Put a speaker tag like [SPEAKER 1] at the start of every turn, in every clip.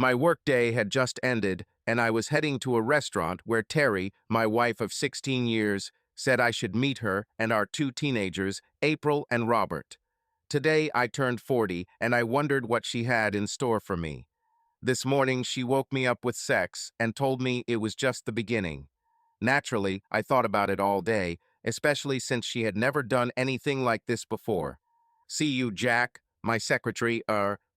[SPEAKER 1] My workday had just ended, and I was heading to a restaurant where Terry, my wife of 16 years, said I should meet her and our two teenagers, April and Robert. Today I turned 40, and I wondered what she had in store for me. This morning she woke me up with sex and told me it was just the beginning. Naturally, I thought about it all day, especially since she had never done anything like this before. "See you, Jack," my secretary,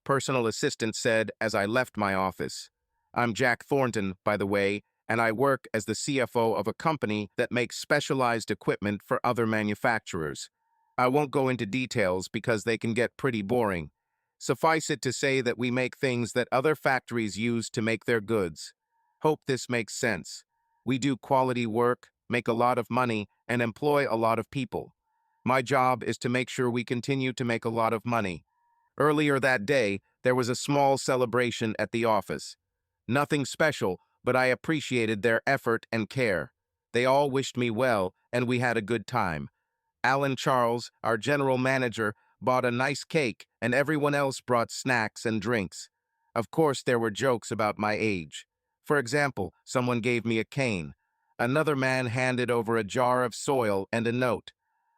[SPEAKER 1] personal assistant said as I left my office. "I'm Jack Thornton, by the way, and I work as the CFO of a company that makes specialized equipment for other manufacturers. I won't go into details because they can get pretty boring. Suffice it to say that we make things that other factories use to make their goods. Hope this makes sense. We do quality work, make a lot of money, and employ a lot of people. My job is to make sure we continue to make a lot of money." Earlier that day, there was a small celebration at the office. Nothing special, but I appreciated their effort and care. They all wished me well, and we had a good time. Alan Charles, our general manager, bought a nice cake, and everyone else brought snacks and drinks. Of course, there were jokes about my age. For example, someone gave me a cane. Another man handed over a jar of soil and a note.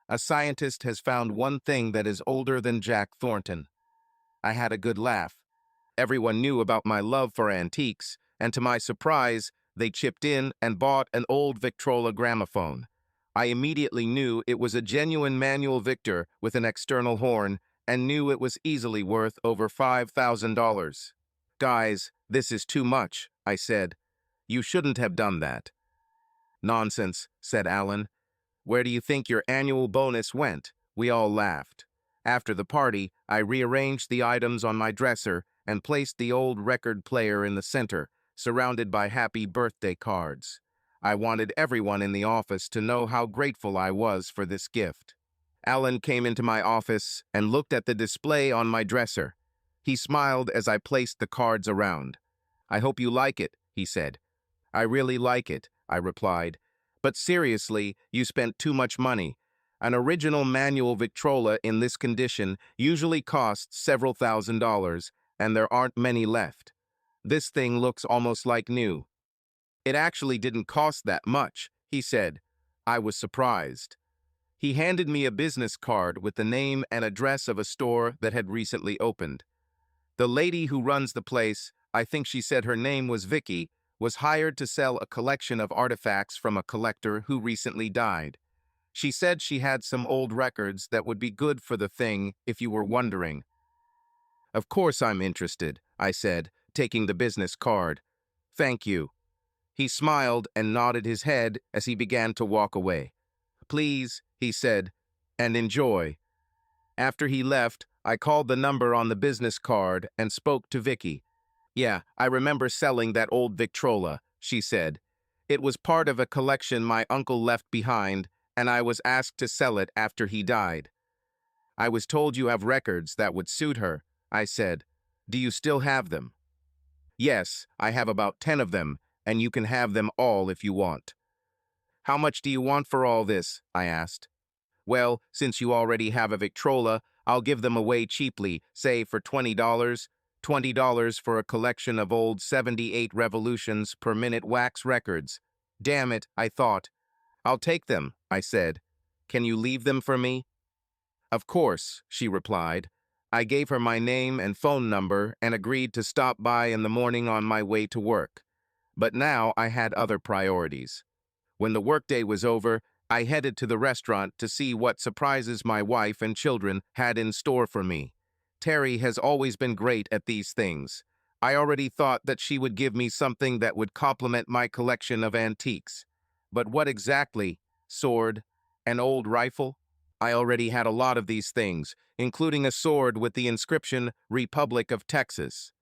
[SPEAKER 1] "A scientist has found one thing that is older than Jack Thornton." I had a good laugh. Everyone knew about my love for antiques, and to my surprise, they chipped in and bought an old Victrola gramophone. I immediately knew it was a genuine manual Victor with an external horn, and knew it was easily worth over $5,000. "Guys, this is too much," I said. "You shouldn't have done that." "Nonsense," said Alan. "Where do you think your annual bonus went?" We all laughed. After the party, I rearranged the items on my dresser and placed the old record player in the center, surrounded by happy birthday cards. I wanted everyone in the office to know how grateful I was for this gift. Alan came into my office and looked at the display on my dresser. He smiled as I placed the cards around. "I hope you like it," he said. "I really like it," I replied. "But seriously, you spent too much money. An original manual Victrola in this condition usually costs several $1,000s, and there aren't many left. This thing looks almost like new." "It actually didn't cost that much," he said. I was surprised. He handed me a business card with the name and address of a store that had recently opened. The lady who runs the place, I think she said her name was Vicky, was hired to sell a collection of artifacts from a collector who recently died. She said she had some old records that would be good for the thing, if you were wondering. "Of course I'm interested," I said, taking the business card. "Thank you." He smiled and nodded his head as he began to walk away. "Please," he said, "and enjoy." After he left, I called the number on the business card and spoke to Vicky. "Yeah, I remember selling that old Victrola," she said. "It was part of a collection my uncle left behind, and I was asked to sell it after he died." "I was told you have records that would suit her," I said. "Do you still have them?" "Yes, I have about 10 of them, and you can have them all if you want." "How much do you want for all this?" I asked. "Well, since you already have a Victrola, I'll give them away cheaply, say for $20. $20 for a collection of old 78 revolutions per minute wax records. Damn it, I thought. "I'll take them," I said. "Can you leave them for me?" "Of course," she replied. I gave her my name and phone number and agreed to stop by in the morning on my way to work. But now I had other priorities. When the workday was over, I headed to the restaurant to see what surprises my wife and children had in store for me. Terry has always been great at these things. I already thought that she would give me something that would complement my collection of antiques. But what exactly? Sword? An old rifle? I already had a lot of these things, including a sword with the inscription Republic of Texas.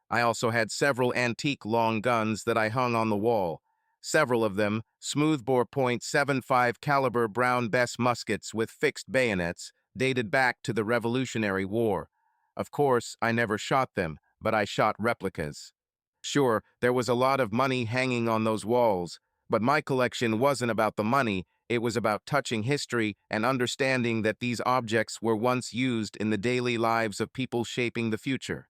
[SPEAKER 1] I also had several antique long guns that I hung on the wall. Several of them, smoothbore .75 caliber Brown Bess muskets with fixed bayonets, dated back to the Revolutionary War. Of course, I never shot them, but I shot replicas. Sure, there was a lot of money hanging on those walls, but my collection wasn't about the money, it was about touching history and understanding that these objects were once used in the daily lives of people shaping the future.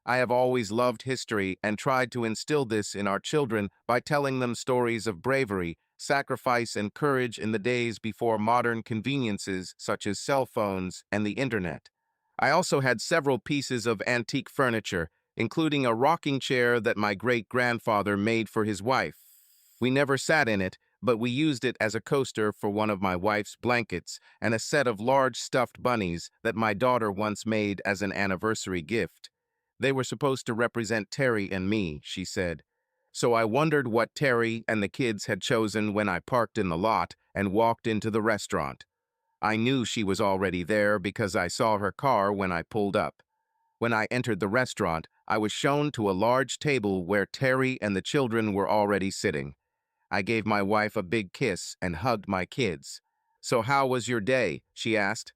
[SPEAKER 1] I have always loved history and tried to instill this in our children by telling them stories of bravery, sacrifice, and courage in the days before modern conveniences such as cell phones and the internet. I also had several pieces of antique furniture, including a rocking chair that my great-grandfather made for his wife. We never sat in it, but we used it as a coaster for one of my wife's blankets and a set of large stuffed bunnies that my daughter once made as an anniversary gift. They were supposed to represent Terry and me, she said. So I wondered what Terry and the kids had chosen when I parked in the lot and walked into the restaurant. I knew she was already there because I saw her car when I pulled up. When I entered the restaurant, I was shown to a large table where Terry and the children were already sitting. I gave my wife a big kiss and hugged my kids. "So how was your day?" she asked.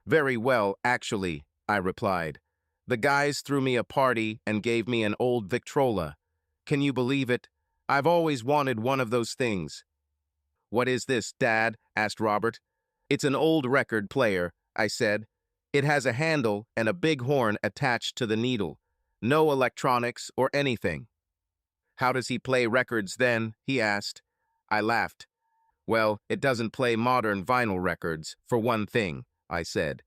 [SPEAKER 1] "Very well, actually," I replied. "The guys threw me a party and gave me an old Victrola. Can you believe it? I've always wanted one of those things." "What is this, Dad?" asked Robert. "It's an old record player," I said. "It has a handle and a big horn attached to the needle. No electronics or anything." "How does he play records then?" he asked. I laughed. "Well, it doesn't play modern vinyl records, for one thing," I said.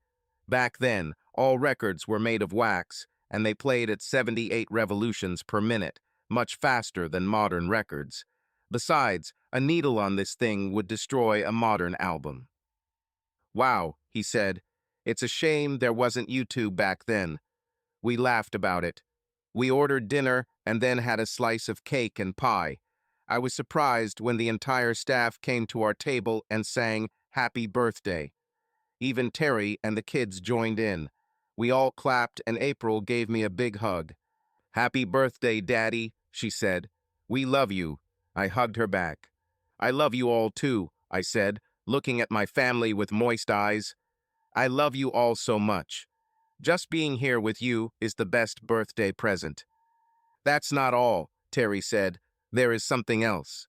[SPEAKER 1] "Back then, all records were made of wax, and they played at 78 revolutions per minute, much faster than modern records. Besides, a needle on this thing would destroy a modern album." "Wow," he said. "It's a shame there wasn't YouTube back then." We laughed about it. We ordered dinner and then had a slice of cake and pie. I was surprised when the entire staff came to our table and sang "Happy Birthday." Even Terry and the kids joined in. We all clapped and April gave me a big hug. "Happy birthday, Daddy," she said. "We love you." I hugged her back. "I love you all too," I said, looking at my family with moist eyes. "I love you all so much. Just being here with you is the best birthday present." "That's not all," Terry said. "There is something else."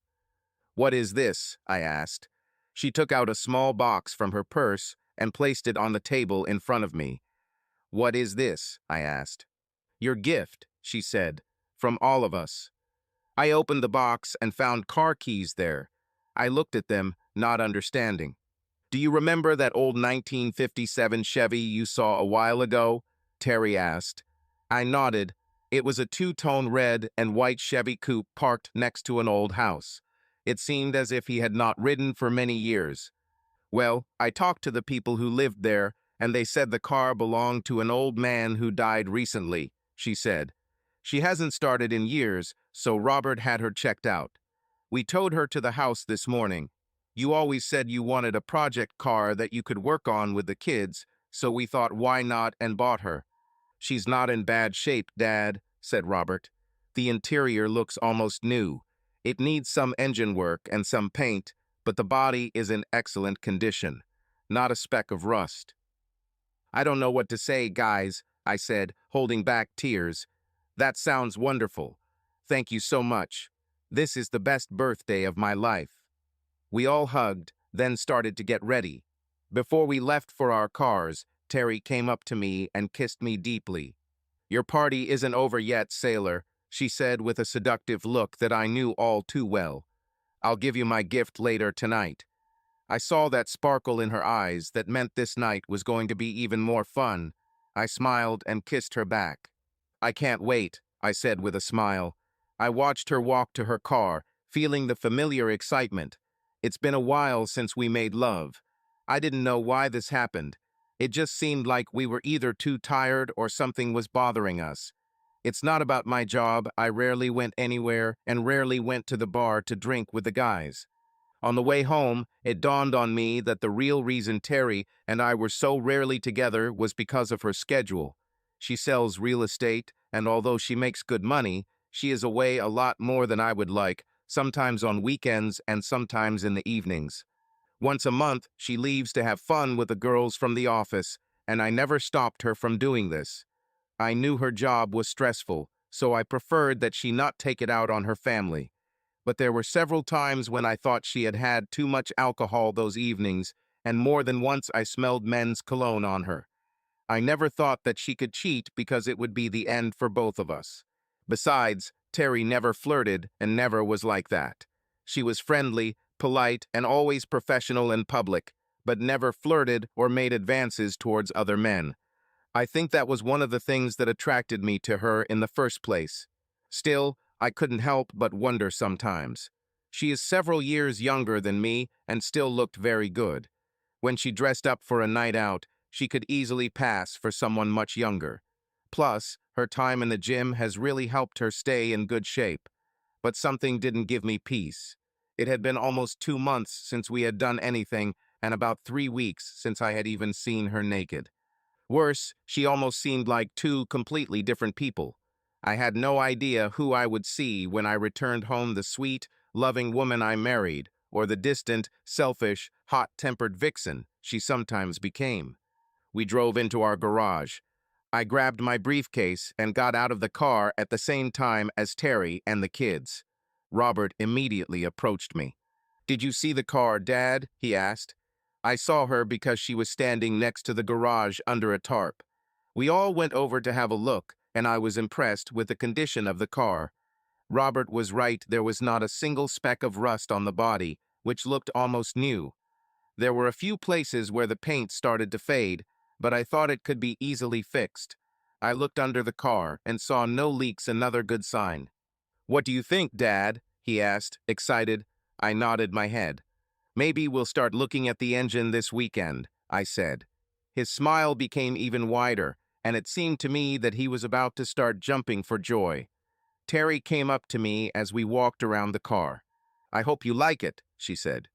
[SPEAKER 1] "What is this?" I asked. She took out a small box from her purse and placed it on the table in front of me. "What is this?" I asked. "Your gift," she said, "from all of us." I opened the box and found car keys there. I looked at them, not understanding. "Do you remember that old 1957 Chevy you saw a while ago?" Terry asked. I nodded. It was a two-tone red and white Chevy coupe parked next to an old house. It seemed as if he had not ridden for many years. "Well, I talked to the people who lived there, and they said the car belonged to an old man who died recently," she said. "She hasn't started in years, so Robert had her checked out. We towed her to the house this morning. You always said you wanted a project car that you could work on with the kids, so we thought why not and bought her." "She's not in bad shape, Dad," said Robert. "The interior looks almost new. It needs some engine work and some paint, but the body is in excellent condition. Not a speck of rust." "I don't know what to say, guys," I said, holding back tears. "That sounds wonderful. Thank you so much. This is the best birthday of my life." We all hugged, then started to get ready. Before we left for our cars, Terry came up to me and kissed me deeply. "Your party isn't over yet, sailor," she said with a seductive look that I knew all too well. "I'll give you my gift later tonight." I saw that sparkle in her eyes that meant this night was going to be even more fun. I smiled and kissed her back. "I can't wait," I said with a smile. I watched her walk to her car, feeling the familiar excitement. It's been a while since we made love. I didn't know why this happened. It just seemed like we were either too tired or something was bothering us. It's not about my job. I rarely went anywhere and rarely went to the bar to drink with the guys. On the way home, it dawned on me that the real reason Terry and I were so rarely together was because of her schedule. She sells real estate, and although she makes good money, she is away a lot more than I would like, sometimes on weekends and sometimes in the evenings. Once a month, she leaves to have fun with the girls from the office, and I never stopped her from doing this. I knew her job was stressful, so I preferred that she not take it out on her family. But there were several times when I thought she had had too much alcohol those evenings, and more than once I smelled men's cologne on her. I never thought that she could cheat because it would be the end for both of us. Besides, Terry never flirted and never was like that. She was friendly, polite, and always professional in public, but never flirted or made advances towards other men. I think that was one of the things that attracted me to her in the first place. Still, I couldn't help but wonder sometimes. She is several years younger than me and still looked very good. When she dressed up for a night out, she could easily pass for someone much younger. Plus, her time in the gym has really helped her stay in good shape. But something didn't give me peace. It had been almost 2 months since we had done anything, and about 3 weeks since I had even seen her naked. Worse, she almost seemed like two completely different people. I had no idea who I would see when I returned home, the sweet, loving woman I married, or the distant, selfish, hot-tempered vixen she sometimes became. We drove into our garage. I grabbed my briefcase and got out of the car at the same time as Terry and the kids. Robert immediately approached me. "Did you see the car, Dad?" he asked. I saw her because she was standing next to the garage under a tarp. We all went over to have a look, and I was impressed with the condition of the car. Robert was right, there was not a single speck of rust on the body, which looked almost new. There were a few places where the paint started to fade, but I thought it could be easily fixed. I looked under the car and saw no leaks, another good sign. "What do you think, Dad?" he asked, excited. I nodded my head. "Maybe we'll start looking at the engine this weekend," I said. His smile became even wider, and it seemed to me that he was about to start jumping for joy. Terry came up to me as we walked around the car. "I hope you like it," she said.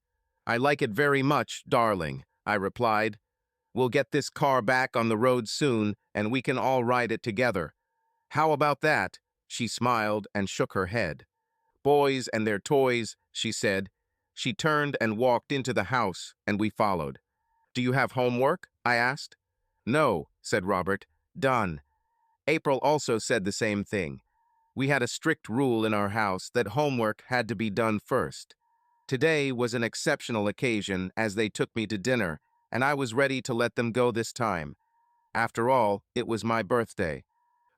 [SPEAKER 1] "I like it very much, darling," I replied. "We'll get this car back on the road soon, and we can all ride it together." "How about that?" She smiled and shook her head. "Boys and their toys," she said. She turned and walked into the house, and we followed. "Do you have homework?" I asked. "No," said Robert. "Done." April also said the same thing. We had a strict rule in our house that homework had to be done first. Today was an exceptional occasion as they took me to dinner, and I was ready to let them go this time. After all, it was my birthday.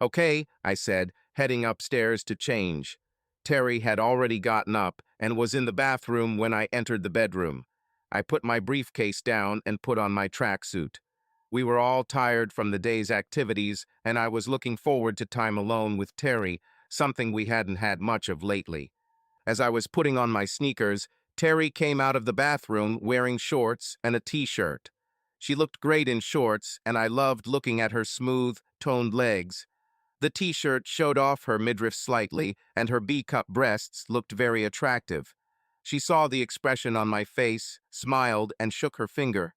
[SPEAKER 1] "Okay," I said, heading upstairs to change. Terry had already gotten up and was in the bathroom when I entered the bedroom. I put my briefcase down and put on my tracksuit. We were all tired from the day's activities, and I was looking forward to time alone with Terry, something we hadn't had much of lately. As I was putting on my sneakers, Terry came out of the bathroom wearing shorts and a t-shirt. She looked great in shorts, and I loved looking at her smooth, toned legs. The t-shirt showed off her midriff slightly, and her B-cup breasts looked very attractive. She saw the expression on my face, smiled, and shook her finger.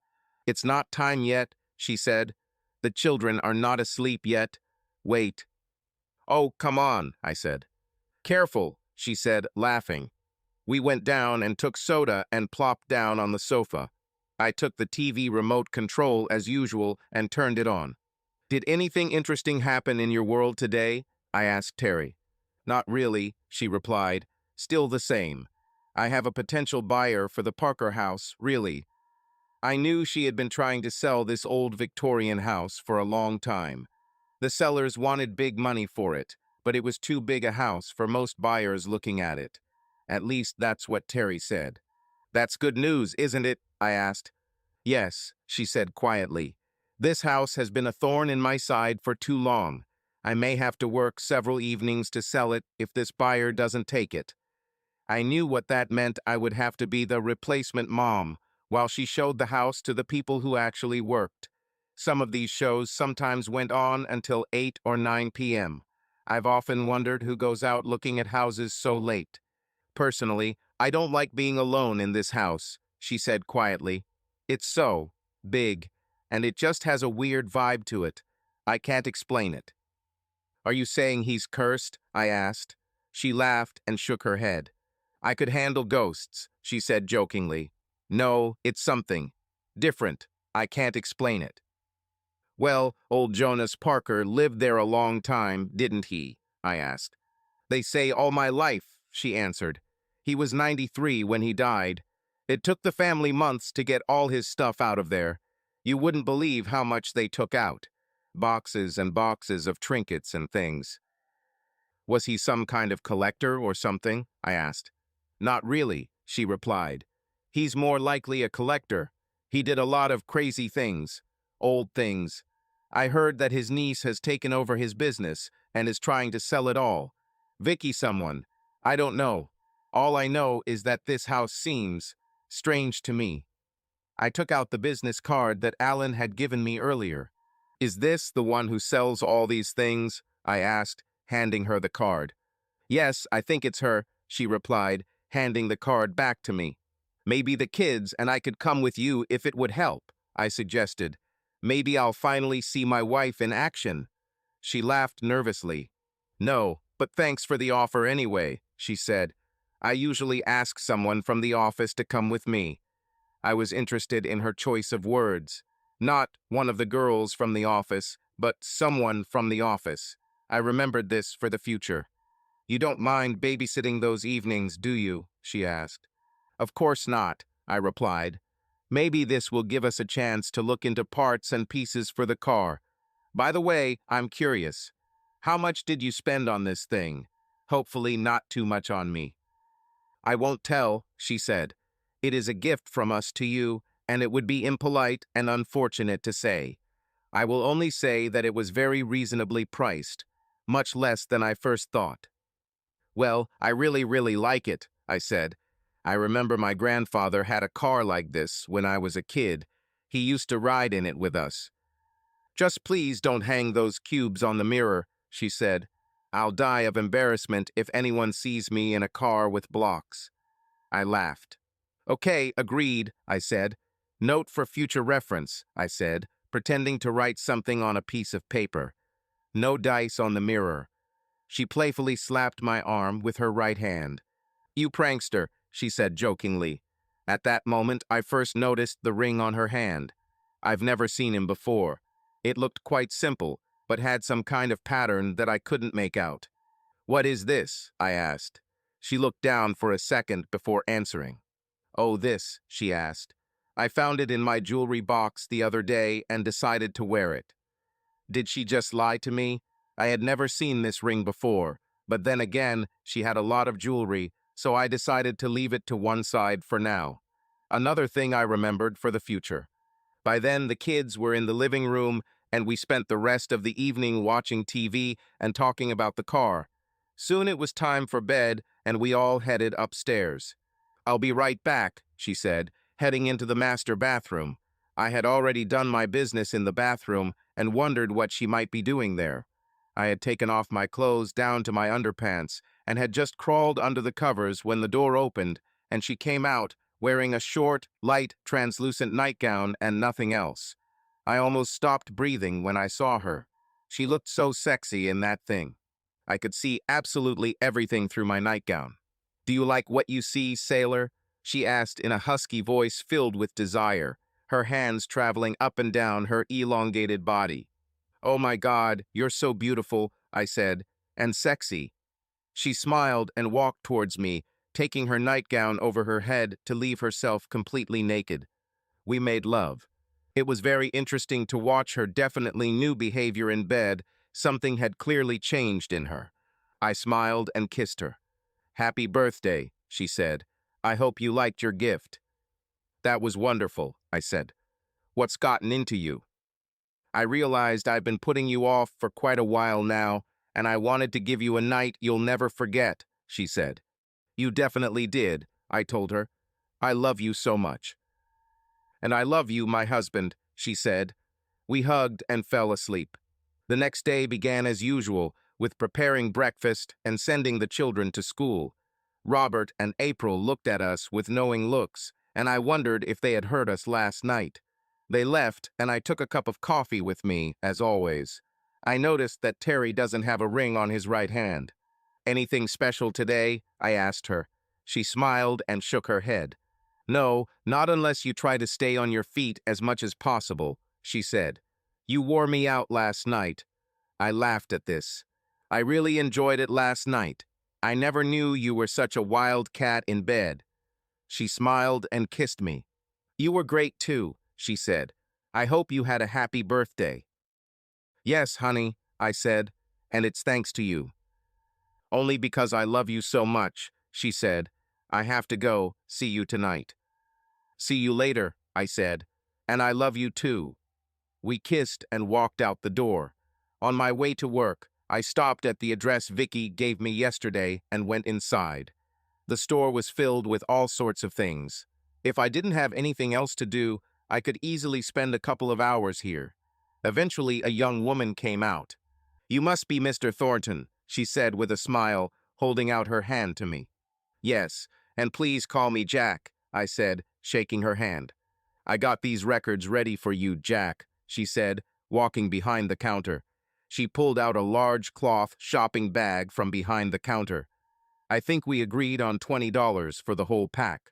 [SPEAKER 1] "It's not time yet," she said. "The children are not asleep yet. Wait." "Oh, come on," I said. "Careful," she said, laughing. We went down and took soda and plopped down on the sofa. I took the TV remote control as usual and turned it on. "Did anything interesting happen in your world today?" I asked Terry. "Not really," she replied. "Still the same. I have a potential buyer for the Parker house, really." I knew she had been trying to sell this old Victorian house for a long time. The sellers wanted big money for it, but it was too big a house for most buyers looking at it. At least that's what Terry said. "That's good news, isn't it?" I asked. "Yes," she said quietly. "This house has been a thorn in my side for too long. I may have to work several evenings to sell it if this buyer doesn't take it." I knew what that meant. I would have to be the replacement mom while she showed the house to the people who actually worked. Some of these shows sometimes went on until 8 or 9 p.m. I've often wondered who goes out looking at houses so late. "Personally, I don't like being alone in this house," she said quietly. "It's so big, and it just has a weird vibe to it. I can't explain it." "Are you saying he's cursed?" I asked. She laughed and shook her head. "I could handle ghosts," she said jokingly. "No, it's something different. I can't explain it." "Well, old Jonas Parker lived there a long time, didn't he?" I asked. "They say all my life," she answered. "He was 93 when he died. It took the family months to get all his stuff out of there. You wouldn't believe how much they took out. boxes and boxes of trinkets and things. Was he some kind of collector or something? I asked. Not really, she replied. He's more likely a collector. He did a lot of crazy things, old things. I heard that his niece has taken over his business and is trying to sell it all. Vicky someone. I don't know. All I know is that this house seems strange to me. I took out the business card that Alan had given me earlier. Is this the one who sells all these things? I asked, handing her the card. Yes, I think it's her, she replied, handing the card back to me. Maybe the kids and I could come with you if it would help, I suggested. Maybe I'll finally see my wife in action. She laughed nervously. No, but thanks for the offer anyway, she said. I usually ask someone from the office to come with me. I was interested in her choice of words. Not one of the girls from the office, but someone from the office. I remembered this for the future. You don't mind babysitting those evenings, do you? She asked. Of course not, I replied. Maybe this will give us a chance to look into parts and pieces for the car. By the way, I'm curious. How much did you spend on this thing? Hopefully not too much on me. I won't tell, she said. It is a gift from us to you, and it would be impolite and unfortunate to say. I will only say that it was very reasonably priced, much less than I first thought. Well, I really like it, I said. I remember my grandfather had a car like this when I was a kid. He used to ride in it with us. Just please don't hang those cubes on the mirror, she said. I'll die of embarrassment if anyone sees me in a car with blocks. I laughed. Okay, agreed, I said. Note for future reference, I said, pretending to write something on a piece of paper. No dice on the mirror. She playfully slapped my arm with her right hand. You prankster, she said jokingly. At that moment, I first noticed the ring on her hand. I've never seen him before. It looked quite simple, but had some kind of pattern that I couldn't make out. What is this? I asked. She looked down for a second before answering. Oh, this, she asked. I found it in my jewelry box the other day and decided to wear it. Did she just lie to me? I had never seen this ring before, but then again, she had a lot of jewelry, so I decided to leave it to one side for now. Another thing I remembered for the future. By then, the kids were in the living room, and we spent the rest of the evening watching TV and talking about the car. Soon it was time for bed, and we all headed upstairs. I'll be right back, she said, heading into the master bathroom. I had already done my business in the bathroom and wondered what she might be doing there. I had taken off my clothes down to my underpants and had just crawled under the covers when the door opened, and she came out, wearing a short, light, translucent nightgown and nothing else. I almost stopped breathing when I saw her. She looked so sexy in that thing. I could see absolutely everything through my nightgown. Do you like what you see, sailor? She asked in a husky voice filled with desire, her hands traveling up and down her elongated body. Oh my God, you're so beautiful, I said, and sexy. She smiled and walked towards me, taking her nightgown over her head to leave herself completely naked. We made love. It was very interesting to watch her definitely new behavior in bed. Something had clearly changed in her. I smiled and kissed her. Happy birthday, she said. I hope you liked your gift. That was wonderful, I said. What's gotten into you? I realized I've been putting you off for quite a while now, and I wanted to give you a night you'll never forget, she said. You definitely did, I told her. I love you so much. And I love you, my husband, she said. We hugged and fell asleep. The next day began as usual, with preparing breakfast and sending the children to school. Robert and April looked at us with knowing looks, and I wondered if they had heard us last night. They left, and I took a cup of coffee with me, as always. I noticed that Terry doesn't have a ring on his right hand. Anything special today? I asked her. She smiled and shook her head. No, not unless you try to stay on your feet as much as possible, she said. You wore me out last night. I laughed at this. I really enjoyed it last night. I never knew you were such a wild cat in bed. She smiled and kissed me. You were great too, she said. I hope you had a happy birthday. Yes, honey, I said, and it's thanks to you. Only because I love you so much, she said. I have to go, see you tonight. See you later, I said, and I love you too. We kissed and walked out the door. On my way to work, I stopped at the address Vicky gave me yesterday and went inside. The store was filled with all sorts of things. If I didn't have anything else to do, I could easily spend a couple of hours here. Eventually, a young woman came out. You must be Mr. Thornton, she said with a smile, holding out her hand to me. Yes, and please call me Jack, I said, shaking her hand. I got these records ready for you, Jack, she said, walking behind the counter. She pulled out a large cloth shopping bag from behind the counter. I think we agreed on $20 for the whole pack.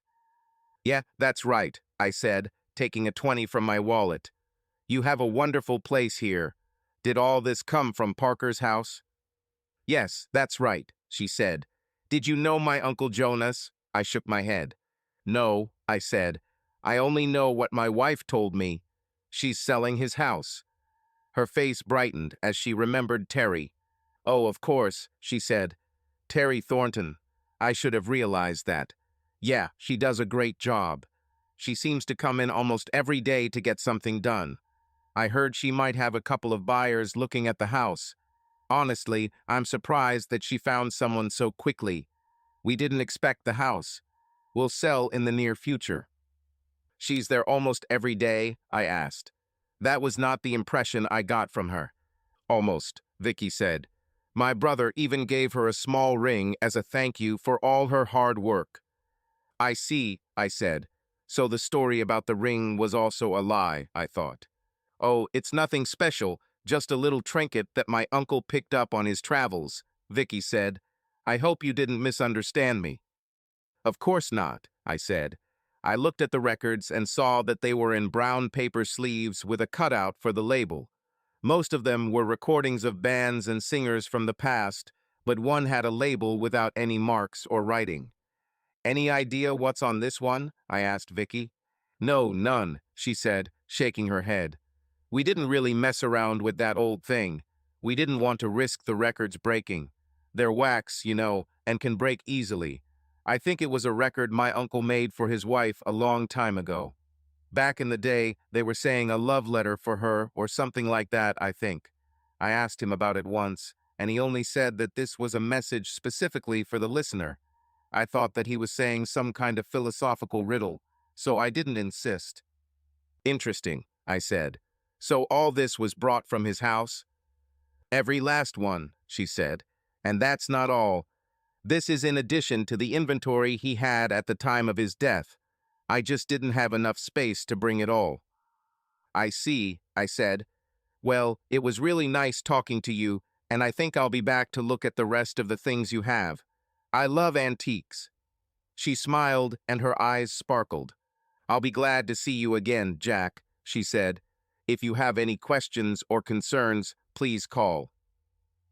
[SPEAKER 1] Yeah, that's right, I said, taking a 20 from my wallet. You have a wonderful place here. Did all this come from Parker's house? Yes, that's right, she said. Did you know my Uncle Jonas? I shook my head. No, I said. I only know what my wife told me. She's selling his house. Her face brightened as she remembered Terry. Oh, of course, she said. Terry Thornton. I should have realized that. Yeah, she does a great job. She seems to come in almost every day to get something done. I heard she might have a couple of buyers looking at the house. Honestly, I'm surprised that she found someone so quickly. We didn't expect the house. We'll sell in the near future. She's there almost every day? I asked. That was not the impression I got from her. Almost, Vicky said. My brother even gave her a small ring as a thank you for all her hard work. I see, I said. So the story about the ring was also a lie, I thought. Oh, it's nothing special, just a little trinket that my uncle picked up on his travels, Vicky said. I hope you didn't misunderstand me. Of course not, I said. I looked at the records and saw that they were in brown paper sleeves with a cutout for the label. Most of them were recordings of bands and singers from the past, but one had a label without any marks or writing. Any idea what's on this one? I asked Vicky. No, none, she said, shaking her head. We didn't really mess around with that old thing. We didn't want to risk the records breaking. They're wax, you know, and can break easily. I think it was a record my uncle made for his wife a long time ago. Back in the day, they were saying a love letter for her or something like that, I think. I asked him about it once, and he only said that this was a message specifically for the listener. I thought that he was saying some kind of philosophical riddle, so I didn't insist. Interesting, I said. So all this was brought from his house? Every last one, she said. And that's not all. This is in addition to the inventory he had at the time of his death. I just didn't have enough space to bring it all. I see, I said. Well, it was really nice talking to you, and I think I'll be back to look at the rest of the things you have. I love antiques. She smiled, and her eyes sparkled. I'll be glad to see you again, Jack, she said. If you have any questions or concerns, please call.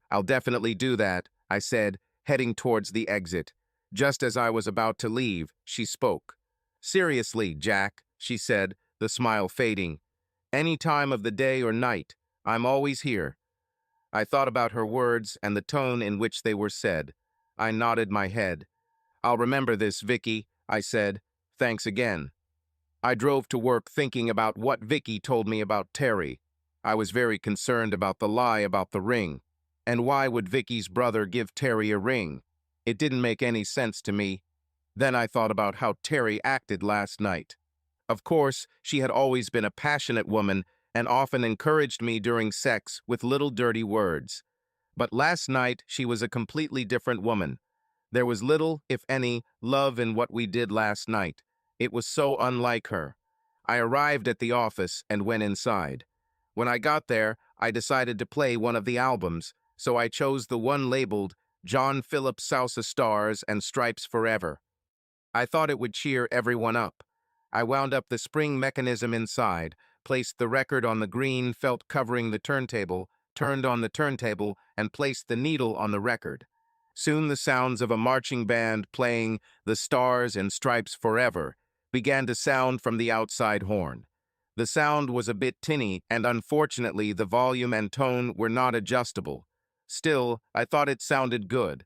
[SPEAKER 1] I'll definitely do that, I said, heading towards the exit. Just as I was about to leave, she spoke. Seriously, Jack, she said, the smile fading. Any time of the day or night, I'm always here. I thought about her words and the tone in which they were said. I nodded my head. I'll remember this, Vicky, I said. Thanks again. I drove to work thinking about what Vicky told me about Terry. I was very concerned about the lie about the ring. And why would Vicky's brother give Terry a ring? It didn't make any sense to me. Then I thought about how Terry acted last night. Of course, she had always been a passionate woman and often encouraged me during sex with little dirty words. But last night, she was a completely different woman. There was little, if any, love in what we did last night. It was so unlike her. I arrived at the office and went inside. When I got there, I decided to play one of the albums, so I chose the one labeled John Philip Sousa Stars and Stripes Forever. I thought it would cheer everyone up. I wound up the spring mechanism inside, placed the record on the green felt covering the turntable, turned on the turntable, and placed the needle on the record. Soon the sounds of a marching band playing The Stars and Stripes Forever began to sound from the outside horn. The sound was a bit tinny, and unfortunately the volume and tone were not adjustable. Still, I thought it sounded good.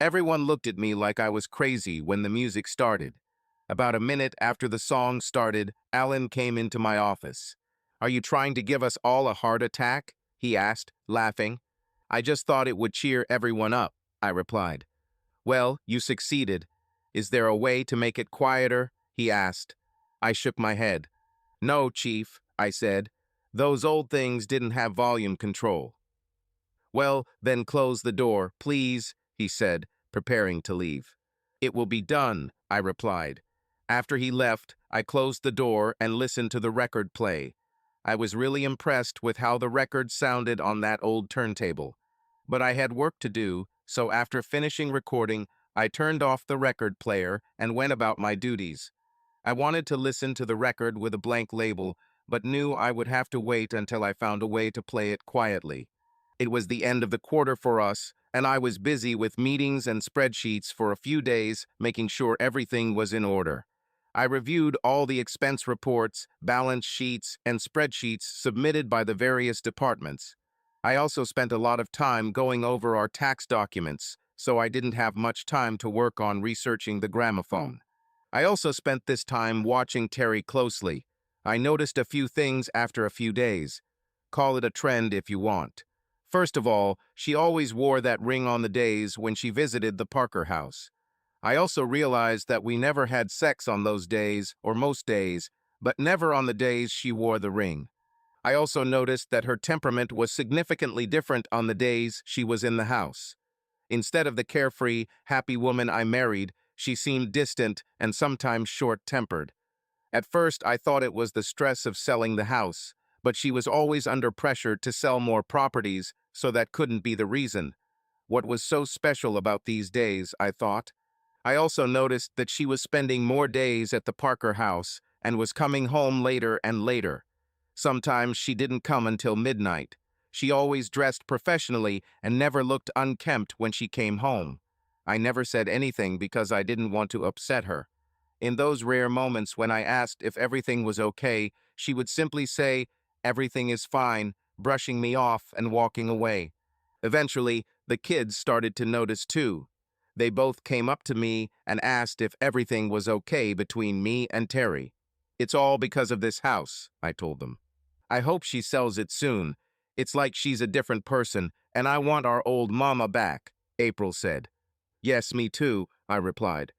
[SPEAKER 1] Everyone looked at me like I was crazy when the music started. About a minute after the song started, Alan came into my office. "Are you trying to give us all a heart attack?" he asked, laughing. "I just thought it would cheer everyone up," I replied. "Well, you succeeded. Is there a way to make it quieter?" he asked. I shook my head. "No, Chief," I said. "Those old things didn't have volume control." "Well, then close the door, please," he said, preparing to leave. "It will be done," I replied. After he left, I closed the door and listened to the record play. I was really impressed with how the record sounded on that old turntable. But I had work to do, so after finishing recording, I turned off the record player and went about my duties. I wanted to listen to the record with a blank label, but knew I would have to wait until I found a way to play it quietly. It was the end of the quarter for us, and I was busy with meetings and spreadsheets for a few days, making sure everything was in order. I reviewed all the expense reports, balance sheets, and spreadsheets submitted by the various departments. I also spent a lot of time going over our tax documents, so I didn't have much time to work on researching the gramophone. I also spent this time watching Terry closely. I noticed a few things after a few days. Call it a trend if you want. First of all, she always wore that ring on the days when she visited the Parker house. I also realized that we never had sex on those days, or most days, but never on the days she wore the ring. I also noticed that her temperament was significantly different on the days she was in the house. Instead of the carefree, happy woman I married, she seemed distant and sometimes short-tempered. At first, I thought it was the stress of selling the house, but she was always under pressure to sell more properties, so that couldn't be the reason. What was so special about these days, I thought? I also noticed that she was spending more days at the Parker house and was coming home later and later. Sometimes she didn't come until midnight. She always dressed professionally and never looked unkempt when she came home. I never said anything because I didn't want to upset her. In those rare moments when I asked if everything was okay, she would simply say, "Everything is fine," brushing me off and walking away. Eventually, the kids started to notice too. They both came up to me and asked if everything was okay between me and Terry. "It's all because of this house," I told them. "I hope she sells it soon. It's like she's a different person, and I want our old mama back," April said. "Yes, me too," I replied.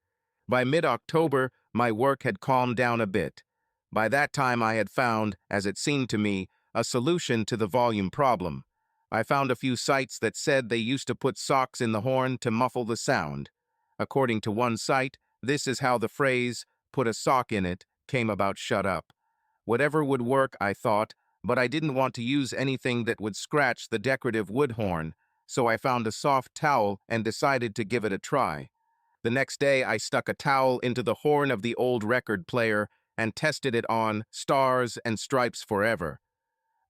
[SPEAKER 1] By mid-October, my work had calmed down a bit. By that time, I had found, as it seemed to me, a solution to the volume problem. I found a few sites that said they used to put socks in the horn to muffle the sound. According to one site, this is how the phrase, "put a sock in it," came about. Shut up. Whatever would work, I thought, but I didn't want to use anything that would scratch the decorative wood horn, so I found a soft towel and decided to give it a try. The next day, I stuck a towel into the horn of the old record player and tested it on Stars and Stripes Forever.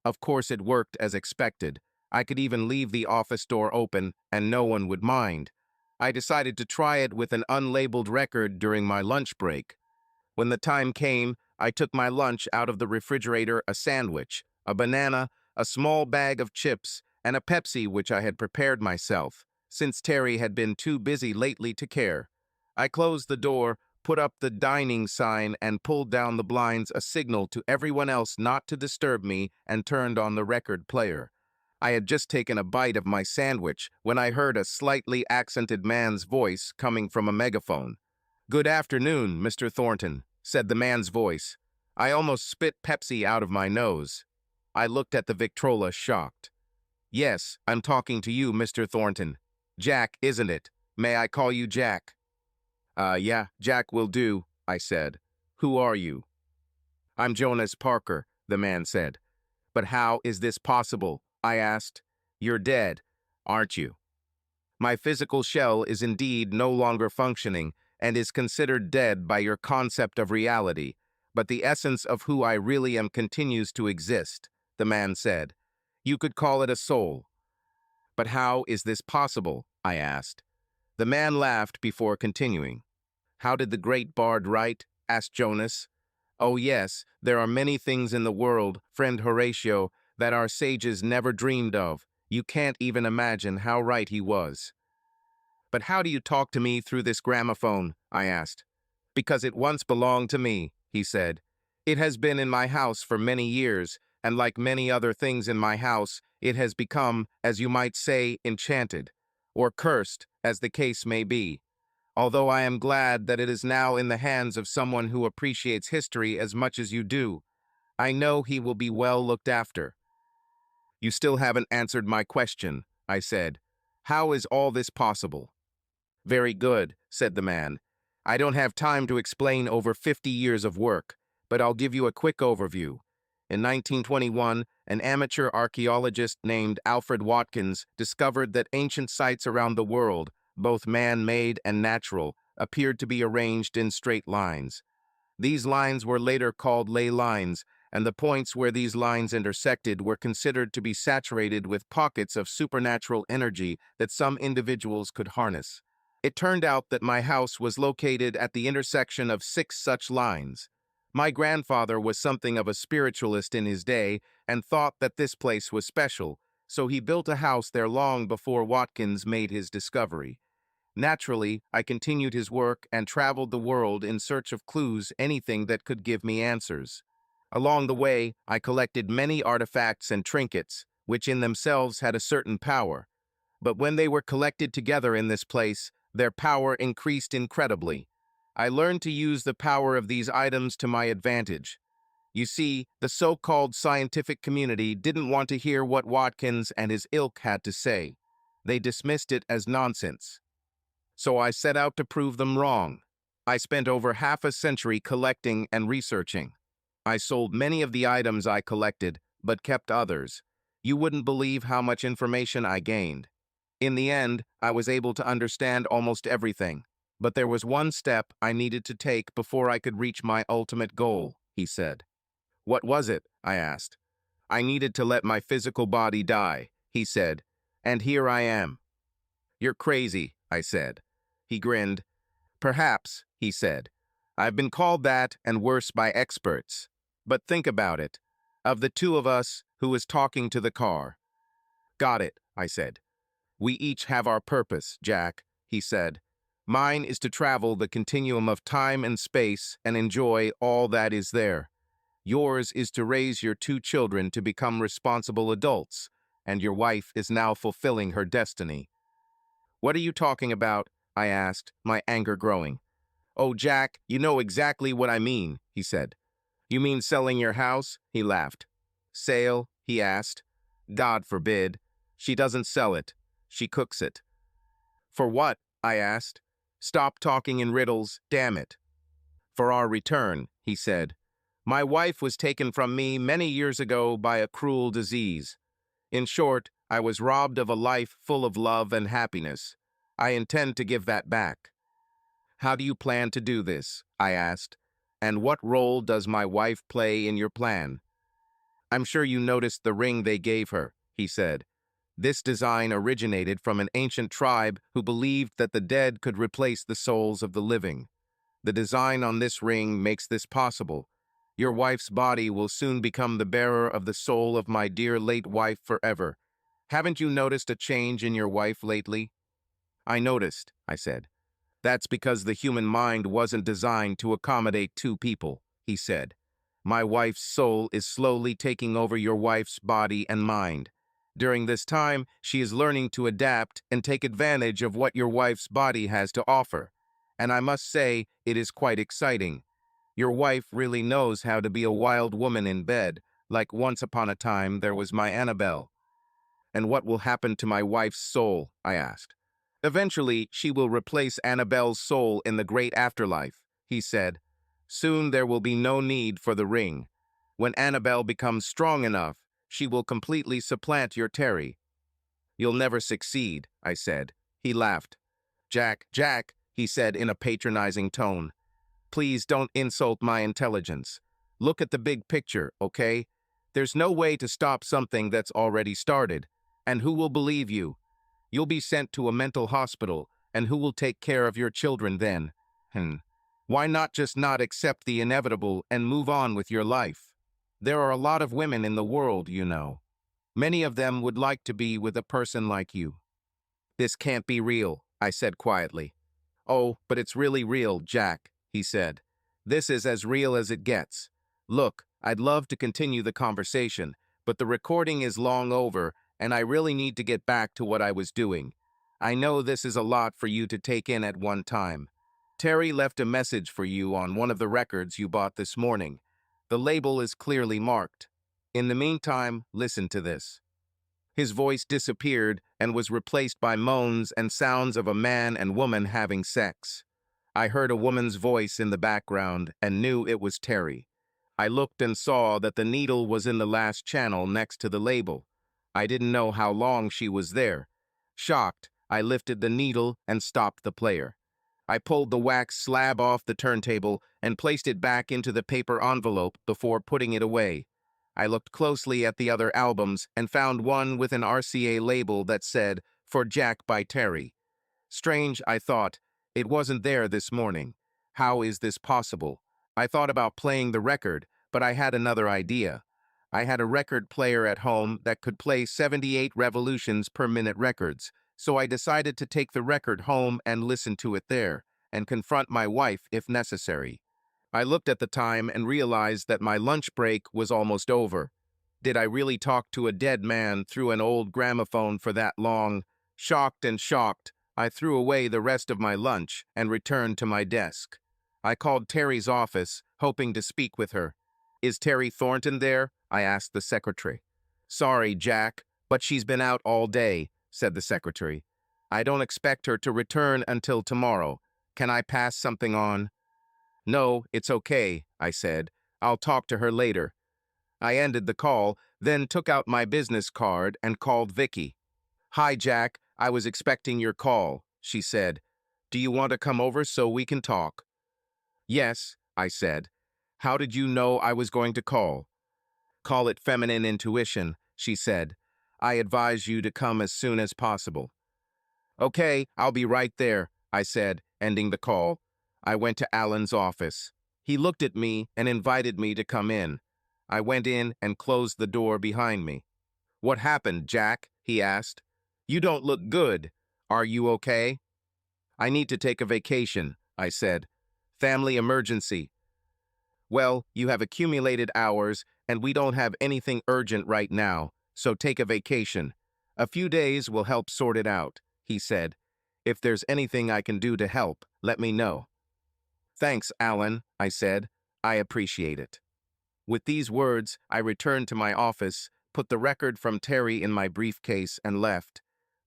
[SPEAKER 1] Of course, it worked as expected. I could even leave the office door open and no one would mind. I decided to try it with an unlabeled record during my lunch break. When the time came, I took my lunch out of the refrigerator, a sandwich, a banana, a small bag of chips, and a Pepsi which I had prepared myself, since Terry had been too busy lately to care. I closed the door, put up the dining sign, and pulled down the blinds, a signal to everyone else not to disturb me, and turned on the record player. I had just taken a bite of my sandwich when I heard a slightly accented man's voice coming from a megaphone. "Good afternoon, Mr. Thornton," said the man's voice. I almost spit Pepsi out of my nose. I looked at the Victrola, shocked. "Yes, I'm talking to you, Mr. Thornton. Jack, isn't it? May I call you Jack?" Yeah, Jack will do," I said. "Who are you?" "I'm Jonas Parker," the man said. "But how is this possible?" I asked. "You're dead, aren't you?" "My physical shell is indeed no longer functioning and is considered dead by your concept of reality, but the essence of who I really am continues to exist," the man said. "You could call it a soul." "But how is this possible?" I asked. The man laughed before continuing. "How did the great bard write?" asked Jonas. Oh yes, there are many things in the world, friend Horatio, that our sages never dreamed of. You can't even imagine how right he was. But how do you talk to me through this gramophone? I asked. Because it once belonged to me, he said. It has been in my house for many years, and like many other things in my house, it has become, as you might say, enchanted, or cursed, as the case may be. Although I am glad that it is now in the hands of someone who appreciates history as much as you do, I know he will be well looked after. You still haven't answered my question, I said. How is all this possible? Very good, said the man. I don't have time to explain over 50 years of work, but I'll give you a quick overview. In 1921, an amateur archaeologist named Alfred Watkins discovered that ancient sites around the world, both man-made and natural, appeared to be arranged in straight lines. These lines were later called ley lines, and the points where these lines intersected were considered to be saturated with pockets of supernatural energy that some individuals could harness. It turned out that my house was located at the intersection of 6 such lines. My grandfather was something of a spiritualist in his day and thought that this place was special, so he built a house there long before Watkins made his discovery. Naturally, I continued his work and traveled the world in search of clues, anything that could give me answers. Along the way, I collected many artifacts and trinkets, which in themselves had a certain power. But when they were collected together in this place, their power increased incredibly. I learned to use the power of these items to my advantage. You see, the so-called scientific community didn't want to hear what Watkins and his ilk had to say. They dismissed it as nonsense. So I set out to prove them wrong. I spent over half a century collecting and researching. I sold many of the items I collected, but kept others. You wouldn't believe how much information I gained. In the end, I was able to understand almost everything. But there was one step I needed to take before I could reach my ultimate goal, he said. What was it? I asked. I needed to let my physical body die, he said. And here I am. You're crazy, I said. He grinned. Perhaps, he said. I've been called that and worse by experts. But think about it. Of the two of us, who is talking to the car? Got it, I said. We each have our purpose, Jack, he said. Mine is to travel the continuum of time and space and enjoy all that is there. Yours is to raise your 2 children to become responsible adults, and your wife is now fulfilling her destiny. What are you talking about? I asked, my anger growing. Oh, Jack, you know exactly what I mean, he said. You mean selling your house? He laughed. Sale? He asked. God forbid. She doesn't sell it. She cooks it. For what? I asked. Stop talking in riddles, damn it. For our return, he said. My wife was taken from me many years ago by a cruel disease. In short, I was robbed of a life full of love and happiness. I intend to give that back. How do you plan to do this? I asked. And what role does my wife play in your plan? I'm sure you noticed the ring they gave her, he said. This design originated from an ancient tribe who believed that the dead could replace the souls of the living. The design on this ring makes this possible. Your wife's body will soon become the bearer of the soul of my dear late wife forever. Haven't you noticed a change in your wife lately? I noticed, I said. That's because the human mind wasn't designed to accommodate 2 people, he said. My wife's soul is slowly taking over your wife's body and mind. During this time, she is learning to adapt and take advantage of what your wife's body has to offer. And I must say, it is quite exciting. Your wife really knows how to be a wild woman in bed, like once upon a time there was my Annabelle. And what will happen to my wife's soul? I asked. Eventually, she will replace Annabelle's soul in the great afterlife, he said. Soon there will be no need for the ring. When Annabelle becomes strong enough, she will completely supplant your Terry. You'll never succeed, I said. He laughed. Jack, he said in a patronizing tone. Please don't insult my intelligence. Look at the big picture, okay? There's no way to stop something that's already started. And who will believe you? You'll be sent to a mental hospital, and who will take care of your children then? Why not just not accept the inevitable and move on with your life? There are a lot of women in the world, you know. Many of them would like to be with a person like you. This can't be real, I said quietly. Oh, but it's really real, Jack, he said. This is as real as it gets. Look, I'd love to continue the conversation, but the recording is long over, and I really need to get back to what I was doing. I know this is a lot for you to take in at one time. Terry left a message for you on one of the records you bought this morning. The label is clearly marked. In the meantime, listen to this. His voice disappeared and was replaced by moans and sounds of a man and woman having sex. I heard a woman's voice in the background and knew it was Terry. I looked and saw that the needle was in the last channel next to the label. I didn't know how long she was there. Shocked, I lifted the needle and stopped the player. I pulled the wax slab off the turntable and placed it back into the paper envelope before putting it away. I looked closely at the other albums and found one with an RCA label that said, "For Jack by Terry." Strange, I thought. It wasn't there this morning. How is this possible? I thought about playing the record, but I had another idea. I had a record player at home that could play 78 revolutions per minute records, so I decided to take the record home and listen to it there, and confront my wife if necessary. I looked at the time and realized that my lunch break was almost over. Did I really talk to a dead man through an old gramophone for that long? Shocked, I threw away the rest of my lunch and returned to my desk. I called Terry's office, hoping to speak with her. "Is Terry Thornton there?" I asked the secretary. "Sorry, Jack, but she's been out all day," said the secretary. "I don't expect her to return until tomorrow. Can I pass something on?" "No, it's okay," I said. "I'll talk to her later." I ended the call, then took out my business card and called Vicky. "Hi, Jack. I was expecting your call," she said. "Do you want to come over so we can talk?" "Yes," I said. "How did you know I was going to call?" "Call it feminine intuition," she said. "I advise you to come as soon as possible." "Okay, I'll be right there," I said, ending the call. I went to Alan's office. He looked at me and invited me to come in. I went in and closed the door behind me. "What happened, Jack?" he asked. "You don't look good. Are you okay?" "I need to take a vacation," I said. "Family emergency." "Well, you have accumulated hours, and we don't have anything urgent right now, so take a vacation. A few days will help sort it out," he said. "If there's anything I can do to help, let me know." "Thanks, Alan," I said. "I appreciate it." With these words, I returned to my office, put the record from Terry in my briefcase, and left.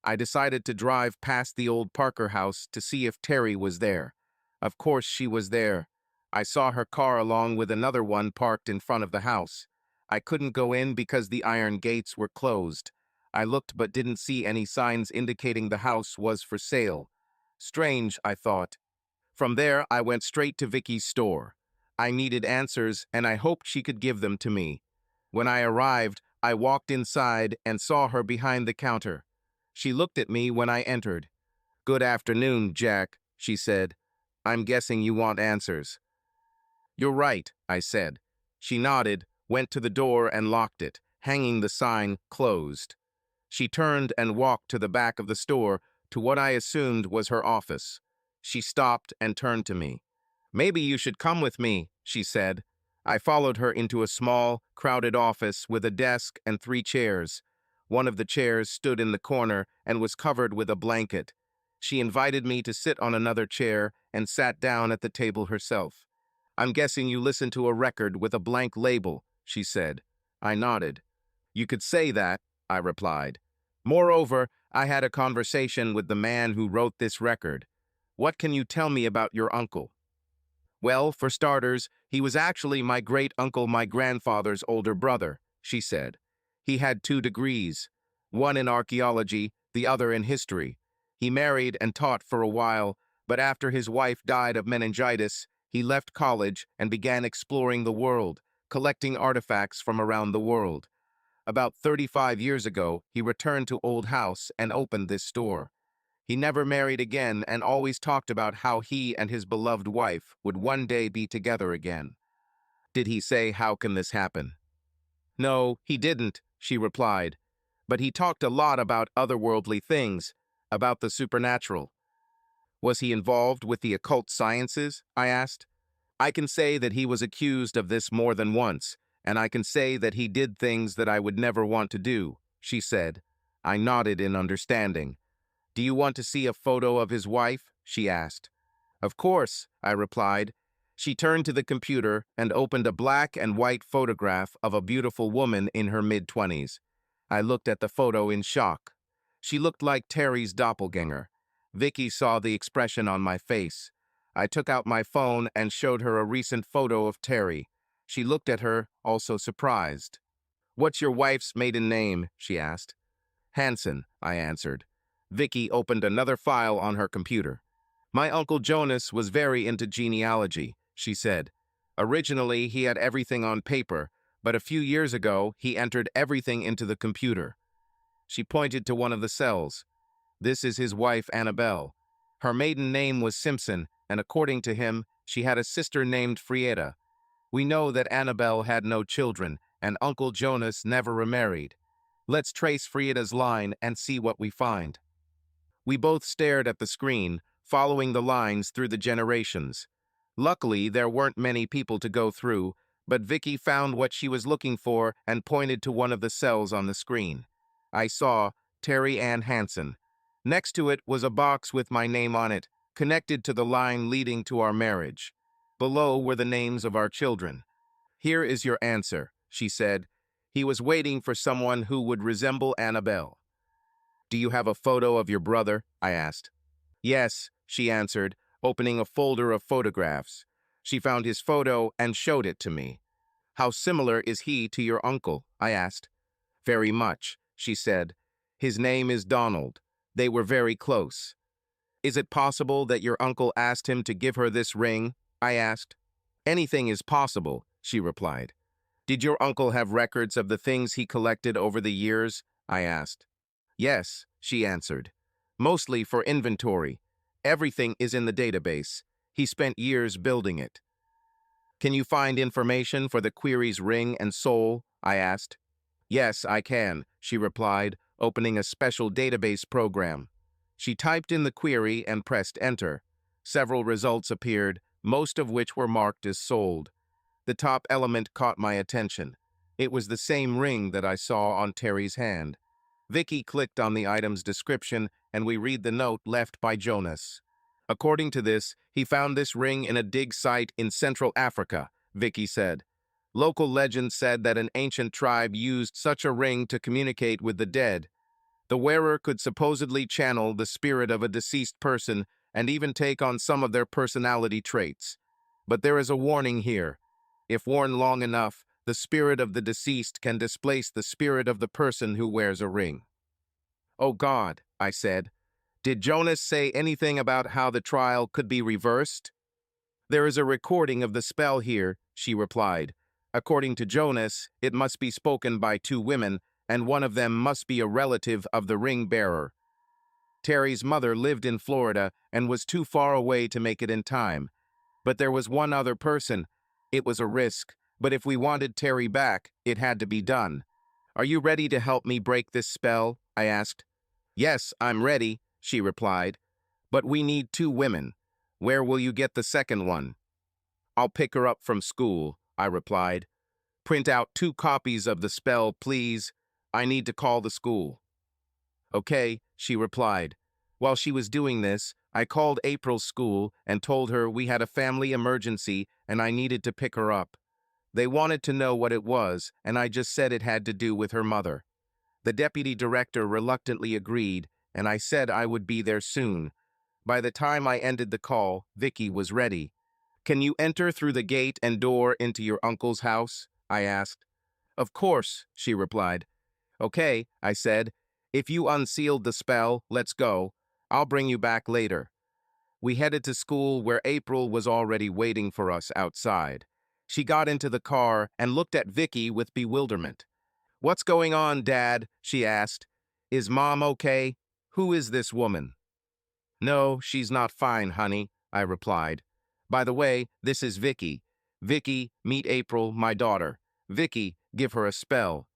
[SPEAKER 1] I decided to drive past the old Parker house to see if Terry was there. Of course she was there. I saw her car along with another one parked in front of the house. I couldn't go in because the iron gates were closed. I looked but didn't see any signs indicating the house was for sale. Strange, I thought. From there, I went straight to Vicky's store. I needed answers, and I hoped she could give them to me. When I arrived, I walked inside and saw her behind the counter. She looked at me when I entered. "Good afternoon, Jack," she said. "I'm guessing you want answers." "You're right," I said. She nodded, went to the door and locked it, hanging the sign "Closed." She turned and walked to the back of the store, to what I assumed was her office. She stopped and turned to me. "Maybe you should come with me," she said. I followed her into a small, crowded office with a desk and 3 chairs. One of the chairs stood in the corner and was covered with a blanket. She invited me to sit on another chair and sat down at the table herself. "I'm guessing you listened to a record with a blank label," she said. I nodded. "You could say that," I replied. "Moreover, I had a conversation with the man who wrote this record. What can you tell me about your uncle?" "Well, for starters, he was actually my great-uncle, my grandfather's older brother," she said. "He had 2 degrees, one in archaeology, the other in history. He married and taught for a while, but after his wife died of meningitis, he left college and began exploring the world, collecting artifacts from around the world. About 35 years ago, he returned to Old House and opened this store. He never married again and always talked about how he and his beloved wife would one day be together again. Did he say, "How can this happen?" No, he didn't, she replied. But he talked a lot about otherworldly things, about the supernatural. Was he involved with the occult sciences? I asked. I can say that he was accused of this more than once, and I can say that he did things that I would never want to do, she said. I nodded in understanding. Do you want to see a photo of his wife? She asked. Of course, I replied. She turned to the computer and opened a black and white photograph of a beautiful woman in her mid-20s. I looked at the photo in shock. She looked like Terry's doppelganger. Vicky saw the expression on my face. I took out my phone and showed her a recent photo of Terry. She looked at her, also surprised. What's your wife's maiden name? She asked. Hanson, I answered. Vicky opened another file on her computer. My Uncle Jonas was very into genealogy, she said. Originally, he had everything on paper, but a few years ago, he entered everything into the computer. She pointed to one of the cells. This is his wife, Annabelle. Her maiden name was Simpson, and according to him, she had a sister named Frieda. We know that Annabelle had no children, and Uncle Jonas never remarried. Let's trace Frieda's line and see what we find. We both stared at the screen, following the lines through the generations. Luckily, there weren't many people to go through, but Vicky found what she was looking for and pointed to one of the cells on the screen. I saw Terry Ann Hanson. Next to it was a box with my name on it, connected to the line leading to our marriage. Below were the names of our children. Here is your answer, she said. He was waiting for someone who would resemble Annabelle. Do you have a photo of your brother? I asked. Yes, she answered, opening a folder of photographs. She found his photo and showed it to me. How similar is he to your uncle? I asked. Very much, she said. His name is Donald. They were very close. Is it possible that your uncle asked him to give her this ring? I asked. Anything is possible, she replied. Did your uncle have records of the things he collected over the years? I asked. Yes, she answered. Mostly for inventory. Everything is in the database. He spent years building it. Can you find information for the query's ring and soul? I asked. Yes, I can, she replied, opening a special database program. She typed in the query and pressed enter. Several results appeared, most of which were marked as sold. The top element caught my attention. It was the same ring that I saw on Terry's hand. Vicky clicked on the item's description, and we read the note left by Jonas. According to this, he found this ring in a dig site in Central Africa, Vicky said. Local legend said that an ancient tribe used such a ring to communicate with the dead. The wearer could supposedly channel the spirit of a deceased person and even take on some of their personality traits. But there is a warning here. If worn long enough, the spirit of the deceased can displace the spirit of the person who wears a ring. Oh God, I said. Did Jonas say anything about how the trial could be reversed? There is a recording of the spell here, she replied. According to Jonas, it must be spoken by two women, and one of them must be a relative of the ring bearer. Terry's mother lived in Florida and was too far away to make it in time. But there was one other person. It was a risk, but if we wanted Terry back, it had to be done. Are you ready to help me break this spell? I asked. Yes, I'm ready, she replied. But we need two women. Where will you get the second one? I'll pick her up from school, I replied. Print out 2 copies of the spell, please. I need to call the school. Okay, she replied. While she was doing this, I called April's school and told her we had a family emergency and I needed to pick her up. They wanted to know what it was, and I just said it had to do with her mother. The deputy director reluctantly agreed, and I said I would be there soon. By the time I ended the call, Vicky was ready. Can you enter through the gate and door into your uncle's house? I asked. Of course, she replied. Okay, I said. If you unsealed the spell, let's go. I'll bring you back later. We headed to school where April was already waiting for us outside. She got into the car and looked at Vicky with bewilderment. What's going on, Dad? She asked. Is Mom okay? Who is this woman? No, she's not fine, honey, I replied. By the way, this is Vicky. Vicky, meet April, my daughter. Vicky, give her a spell.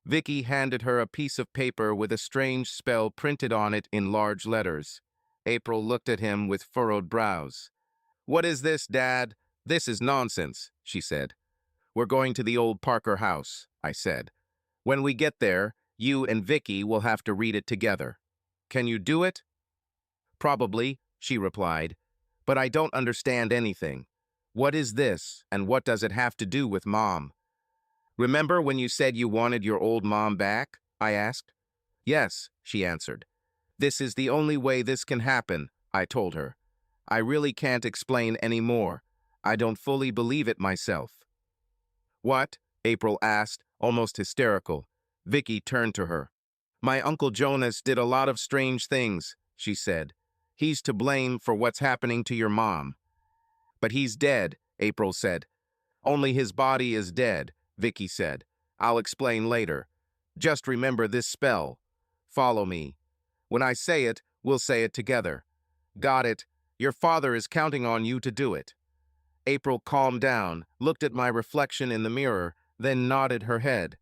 [SPEAKER 1] Vicky handed her a piece of paper with a strange spell printed on it in large letters. April looked at him with furrowed brows. What is this, Dad? This is nonsense, she said. We're going to the old Parker house, I said. When we get there, you and Vicky will have to read it together. Can you do it? Probably, she replied. But I don't understand anything. What is this, and what does it have to do with Mom? Remember when you said you wanted your old mom back? I asked. Yes, she answered. This is the only way this can happen, I told her. I really can't explain any more. I don't fully believe it myself. What? April asked, almost hysterical. Vicky turned to her. My Uncle Jonas did a lot of strange things, she said. He's to blame for what's happening to your mom. But he's dead, April said. Only his body is dead, Vicky said. I'll explain later. Just remember this spell. Follow me. When I say it, we'll say it together. Got it. Your father is counting on you to do it. April calmed down, looked at my reflection in the mirror, then nodded her head.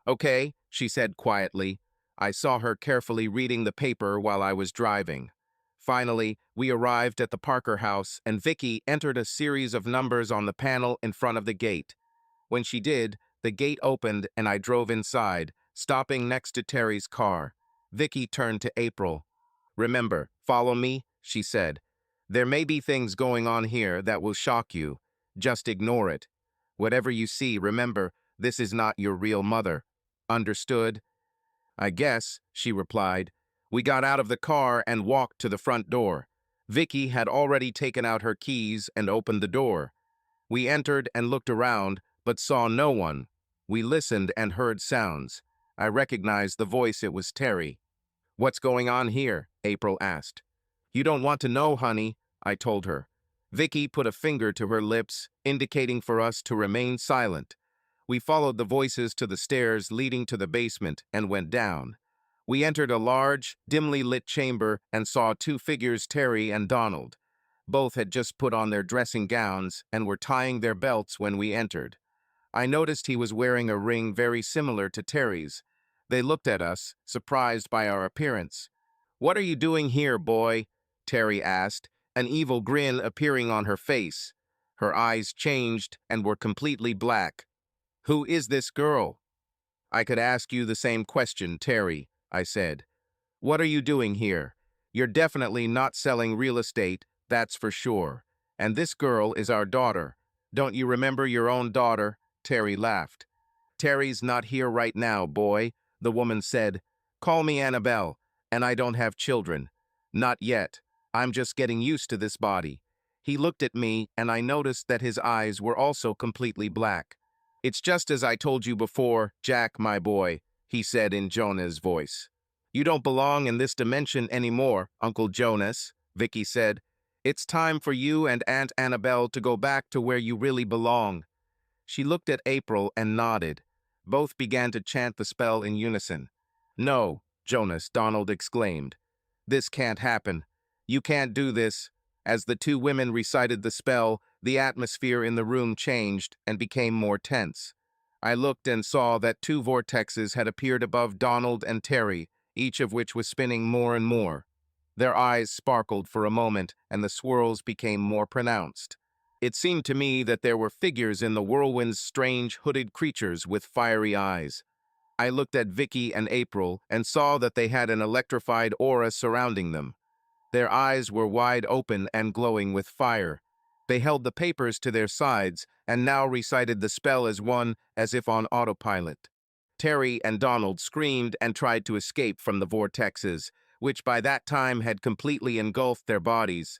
[SPEAKER 1] Okay, she said quietly. I saw her carefully reading the paper while I was driving. Finally, we arrived at the Parker house, and Vicky entered a series of numbers on the panel in front of the gate. When she did, the gate opened and I drove inside, stopping next to Terry's car. Vicky turned to April. Remember, follow me, she said. There may be things going on here that will shock you. Just ignore it. Whatever you see, remember, this is not your real mother. Understood? I guess, she replied. We got out of the car and walked to the front door. Vicky had already taken out her keys and opened the door. We entered and looked around, but saw no one. We listened and heard sounds. I recognized the voice. It was Terry. What's going on here? April asked. You don't want to know, honey, I told her. Vicky put a finger to her lips, indicating for us to remain silent. We followed the voices to the stairs leading to the basement and went down. We entered a large, dimly lit chamber and saw two figures, Terry and Donald. Both had just put on their dressing gowns and were tying their belts when we entered. I noticed he was wearing a ring very similar to Terry's. They looked at us, surprised by our appearance. What are you doing here, boy? Terry asked, an evil grin appearing on her face. Her eyes changed and were completely black. Who is this girl? I could ask you the same question, Terry, I said. What are you doing here? You're definitely not selling real estate, that's for sure. And this girl is our daughter. Don't you remember your own daughter? Terry laughed. Terry's not here right now, boy, the woman said. Call me Annabelle, and I don't have children. Not yet. I'm just getting used to this body. He looked at me, and I noticed that his eyes were also completely black. It's just as I told you before, Jack, my boy, he said in Jonah's voice. You don't belong in this dimension anymore, Uncle Jonas, Vicky said. It's time for you and Aunt Annabelle to go back to where you really belong. She looked at April and nodded. Both began to chant the spell in unison. No, Jonas, Donald exclaimed. This can't happen. You can't do this. As the two women recited the spell, the atmosphere in the room changed and became more tense. I looked and saw that two vortexes had appeared above Donald and Terry, each of which was spinning more and more. Their eyes sparkled for a moment, and the swirls became more pronounced. It seemed to me that there were figures in the whirlwind's strange, hooded creatures with fiery eyes. I looked at Vicky and April and saw that they had an electrified aura surrounding them. Their eyes were wide open and glowing with fire. They held the papers to their sides and now recited the spell as one, as if on autopilot. Terry and Donald screamed and tried to escape from the vortexes, which by that time had completely engulfed their bodies.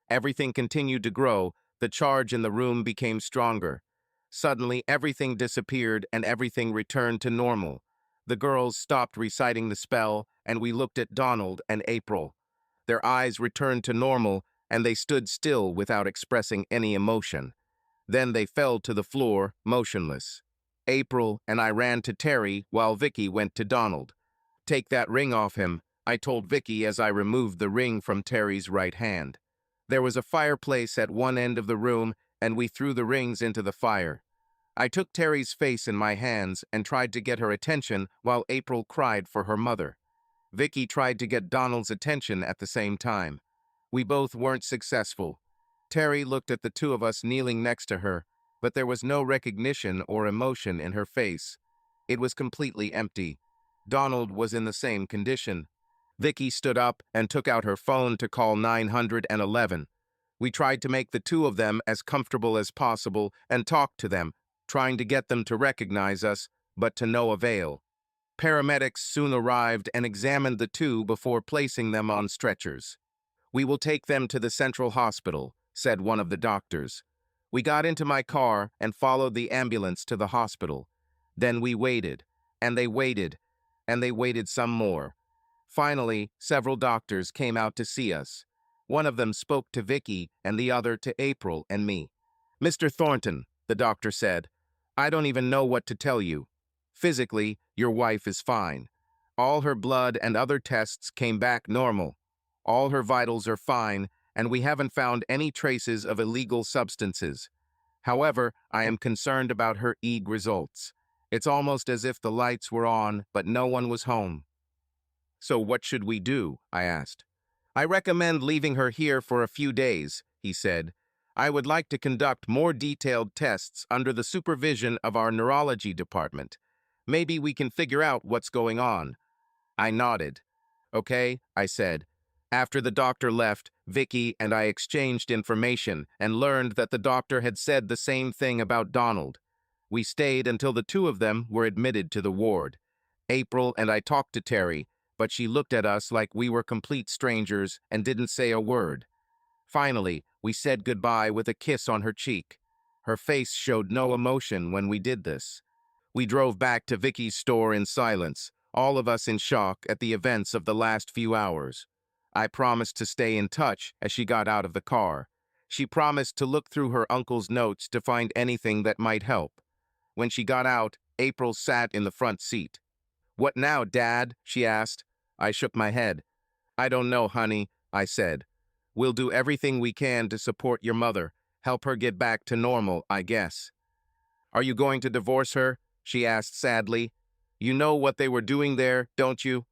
[SPEAKER 1] Everything continued to grow. The charge in the room became stronger. Suddenly, everything disappeared and everything returned to normal. The girls stopped reciting the spell, and we looked at Donald and April. Their eyes returned to normal, and they stood still without expressing any emotion. Then they fell to the floor, motionless. April and I ran to Terry while Vicky went to Donald. Take that ring off him, I told Vicky as I removed the ring from Terry's right hand. There was a fireplace at one end of the room, and we threw the rings into the fire. I took Terry's face in my hands and tried to get her attention while April cried for her mother. Vicky tried to get Donald's attention at the same time. We both weren't successful. Terry looked at the two of us kneeling next to her, but there was no recognition or emotion in her face. It was completely empty. Donald was in the same condition. Vicky stood up and took out her phone to call 911. We tried to make the two of them as comfortable as possible and talked to them, trying to get them to recognize us, but to no avail. Paramedics soon arrived and examined the two before placing them on stretchers. "We will take them to the central hospital," said one of the doctors. We got into my car and followed the ambulance to the hospital. Then we waited, and they waited, and they waited some more. Finally, several doctors came out to see us. One of them spoke to Vicky and the other to April and me. "Mr. Thornton," the doctor said, "I don't even know what to tell you. Physically, your wife is fine. All her blood and other tests came back normal. All her vitals are fine, and we haven't found any traces of illegal substances. However, I am concerned about her EEG results. It's almost as if the lights were on, but no one was home." "So what should we do?" I asked. "I recommend leaving her here for a few days," he said. "I would like to conduct more detailed tests under the supervision of our neurology department. Maybe we can figure out what's going on." I nodded. "Okay," I said. After the doctor left, Vicky and I exchanged information and learned that the doctor had said the same thing about Donald. We stayed until the two of them were admitted to the ward. April and I talked to Terry, but she looked at us like we were complete strangers and didn't say a word. Finally, we said goodbye with a kiss on her cheek. Her face showed no emotion when we did this. We drove back to Vicky's store in silence, all of us in shock at the events of the last few hours. I promised to stay in touch as she got out of the car. She promised to look through her uncle's notes to find anything that might help. When she got out, April sat in the front seat. "What now, Dad?" she asked. I shook my head. "I don't know, honey," I said. "We'll do everything we can to support your mother, help her get back to normal, I guess." "Are you going to divorce her?" she asked sadly. "You know what they were doing there, don't you?"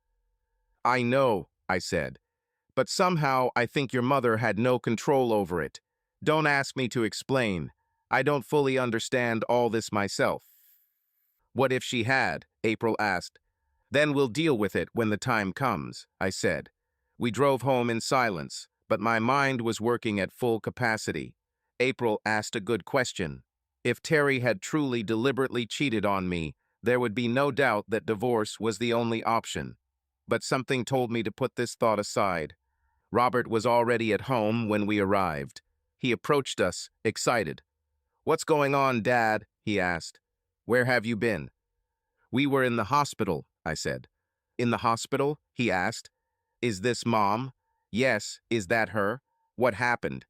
[SPEAKER 1] "I know," I said. "But somehow I think your mother had no control over it. Don't ask me to explain. I don't fully understand all this myself." "What if she had?" April asked. "Then we'll deal with it when the time comes," I said. We drove home in silence, but my mind was working at full capacity. April asked a good question. If Terry had truly deliberately cheated on me, there would be no doubt that divorce was the only option. But something told me to put this thought aside. Robert was already at home when we arrived. He approached us, excited. "What's going on, Dad?" he asked. "Where have you been?" "We were in the hospital," I said. "In the hospital?" he asked. "Is this Mom?" "Yes, is that her? What happened?"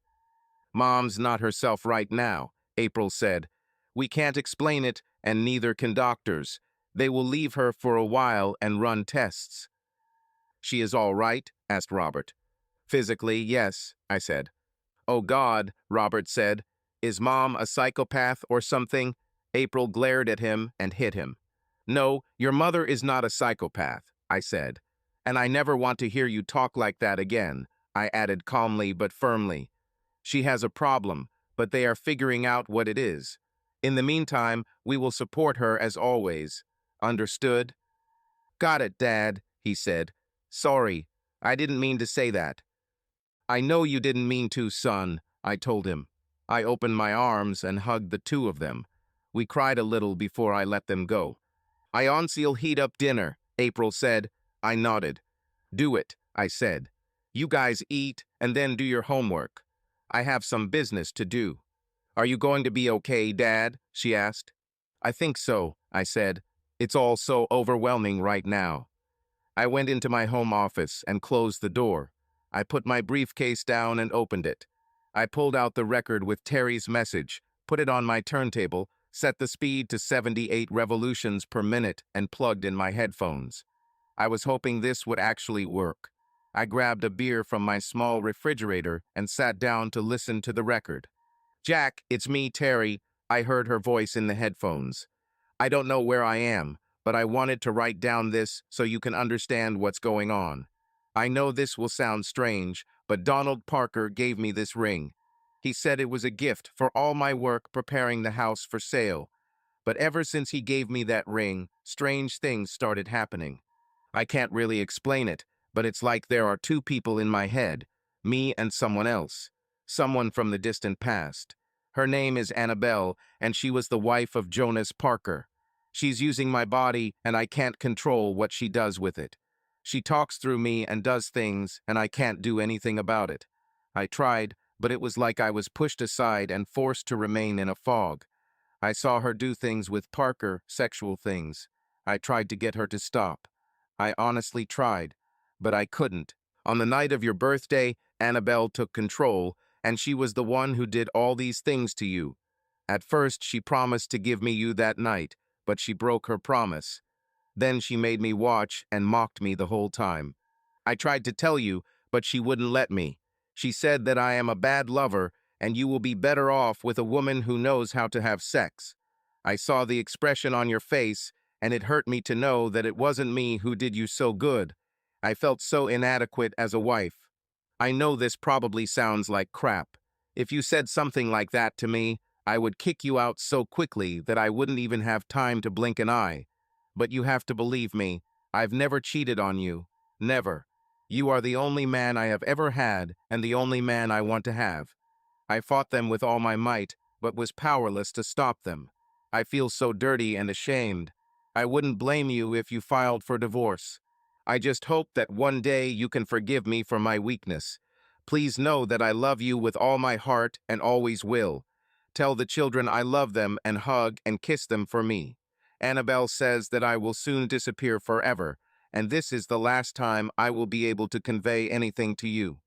[SPEAKER 1] "Mom's not herself right now," April said. "We can't explain it, and neither can doctors. They will leave her for a while and run tests." "She is all right?" asked Robert. "Physically, yes," I said. "Oh God," Robert said. "Is Mom a psychopath or something?" April glared at him and hit him. "No, your mother is not a psychopath," I said. "And I never want to hear you talk like that again," I added calmly but firmly. "She has a problem, but they are figuring out what it is. In the meantime, we will support her as always. Understood?" "Got it, Dad," he said. "Sorry, I didn't mean to say that." "I know you didn't mean to, son," I told him. I opened my arms and hugged the two of them. We cried a little before I let them go. "Ionsi'll heat up dinner," April said. I nodded. "Do it," I said. "You guys eat and then do your homework. I have some business to do." "Are you going to be okay, Dad?" she asked. "I think so," I said. "It's all so overwhelming right now." I went into my home office and closed the door. I put my briefcase down and opened it. I pulled out the record with Terry's message, put it on my turntable, set the speed to 78 revolutions per minute, and plugged in my headphones. I was hoping this would actually work. I grabbed a beer from my small refrigerator and sat down to listen to the record. "Jack, it's me, Terry," I heard her voice in the headphones. "I don't know where I am, but I wanted to write down this so you can understand what's going on. I know this will sound strange, but Donald Parker gave me this ring. He said it was a gift for all my work preparing the house for sale. But ever since he gave me that ring, strange things started happening. I can't really explain it, but it's like there are two people in my head, me and someone else, someone from the distant past. Her name is Annabelle, and she was the wife of Jonas Parker. She's using my body, and I can't control what she does with it. She talks through me and does things, and I can't do anything about it. I tried, but it was like I was pushed aside and forced to remain in a fog. I saw her do things with Parker, sexual things. I tried to get her to stop. I honestly tried, but I couldn't. On the night of your birthday, Annabelle took control, and she was the one who did all these things to you. At first, she promised to give me you that night, but she broke her promise. Then she made me watch and mocked me the whole time. I tried to tell you, but she wouldn't let me. She said that I am a bad lover, and you will be better off with a woman who knows how to have sex. I saw the expression on your face, and it hurt me to know that it wasn't me who did you so good. I felt so inadequate as a wife. I know this probably sounds like crap. If you said something like that to me, I would kick you out so quickly that I wouldn't even have time to blink an eye. But you have to believe me, I've never cheated on you. Never. You are the only man I have ever had and the only man I want to have. I fought them with all my might, but was powerless to stop them. I feel so dirty and ashamed. I wouldn't blame you if you filed for divorce. I just hope that one day you can forgive me for my weakness. Please know that I love you with all my heart and always will. Tell the children I love them and hug and kiss them for me. Annabelle says that I will soon disappear forever, and this is the last time I will be able to convey anything to you.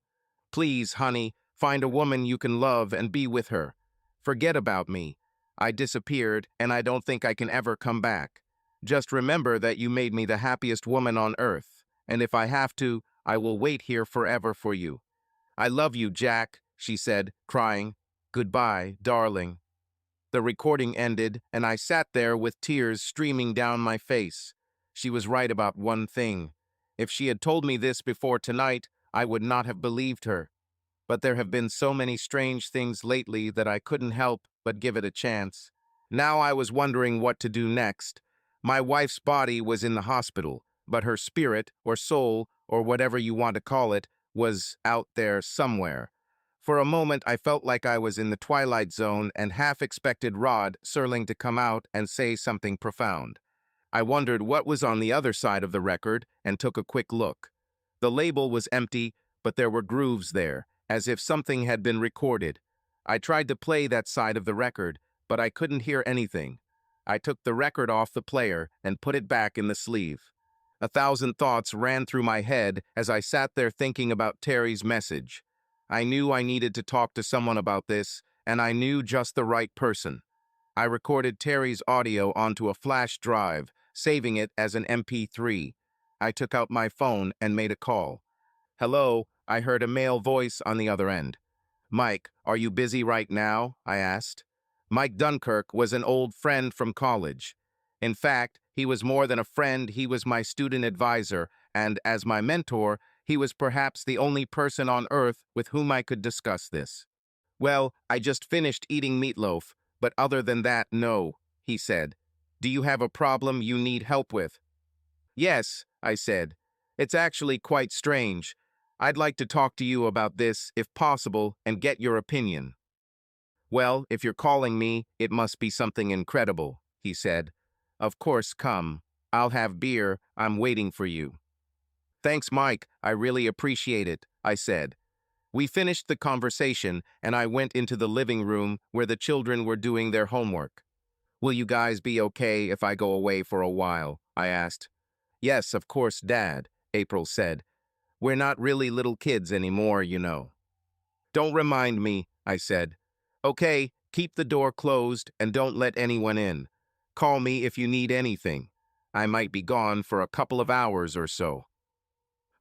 [SPEAKER 1] Please, honey, find a woman you can love and be with her. Forget about me. I disappeared, and I don't think I can ever come back. Just remember that you made me the happiest woman on earth, and if I have to, I will wait here forever for you. I love you, Jack, she said, crying. Goodbye, darling. The recording ended, and I sat there with tears streaming down my face. She was right about one thing. If she had told me this before tonight, I would not have believed her. But there have been so many strange things lately that I couldn't help but give it a chance. Now I was wondering what to do next. My wife's body was in the hospital, but her spirit, or soul, or whatever you want to call it, was out there somewhere. For a moment, I felt like I was in the Twilight Zone and half expected Rod Serling to come out and say something profound. I wondered what was on the other side of the record and took a quick look. The label was empty, but there were grooves there, as if something had been recorded. I tried to play that side of the record, but I couldn't hear anything. I took the record off the player and put it back in the sleeve. 1,000 thoughts ran through my head as I sat there thinking about Terry's message. I knew I needed to talk to someone about this, and I knew just the right person. I recorded Terry's audio onto a flash drive, saving it as an MP3. I took out my phone and made a call. "Hello," I heard a male voice on the other end. "Mike, are you busy right now?" I asked. Mike Dunkirk was an old friend from college. In fact, he was more than a friend, he was my student advisor, and as my mentor, he was perhaps the only person on earth with whom I could discuss this. "Well, I just finished eating meatloaf, but other than that, no," he said. "Do you have a problem you need help with?" "Yes," I said. "It's actually quite strange. I'd like to talk to you about this, if possible, and get your opinion." "Well, if you're calling me, it must be something incredible," he said. "Of course, come. I'll have beer. I'm waiting for you." "Thanks, Mike. I really appreciate it," I said. We finished the conversation, and I went into the living room where the children were doing their homework. "Will you guys be okay if I go away for a while?" I asked. "Yes, of course, Dad," April said. "We're not really little kids anymore, you know." "Don't remind me," I said. "Okay, keep the door closed and don't let anyone in. Call me if you need anything." I might be gone for a couple of hours or so.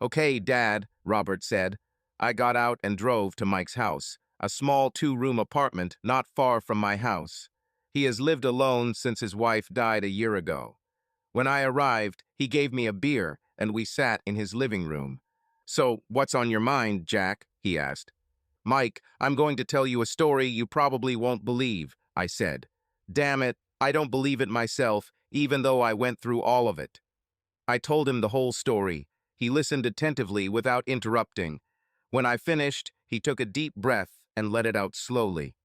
[SPEAKER 1] Okay, Dad, Robert said. I got out and drove to Mike's house, a small two-room apartment not far from my house. He has lived alone since his wife died a year ago. When I arrived, he gave me a beer, and we sat in his living room. So, what's on your mind, Jack? He asked. Mike, I'm going to tell you a story you probably won't believe, I said. Damn it, I don't believe it myself, even though I went through all of it. I told him the whole story. He listened attentively without interrupting. When I finished, he took a deep breath and let it out slowly.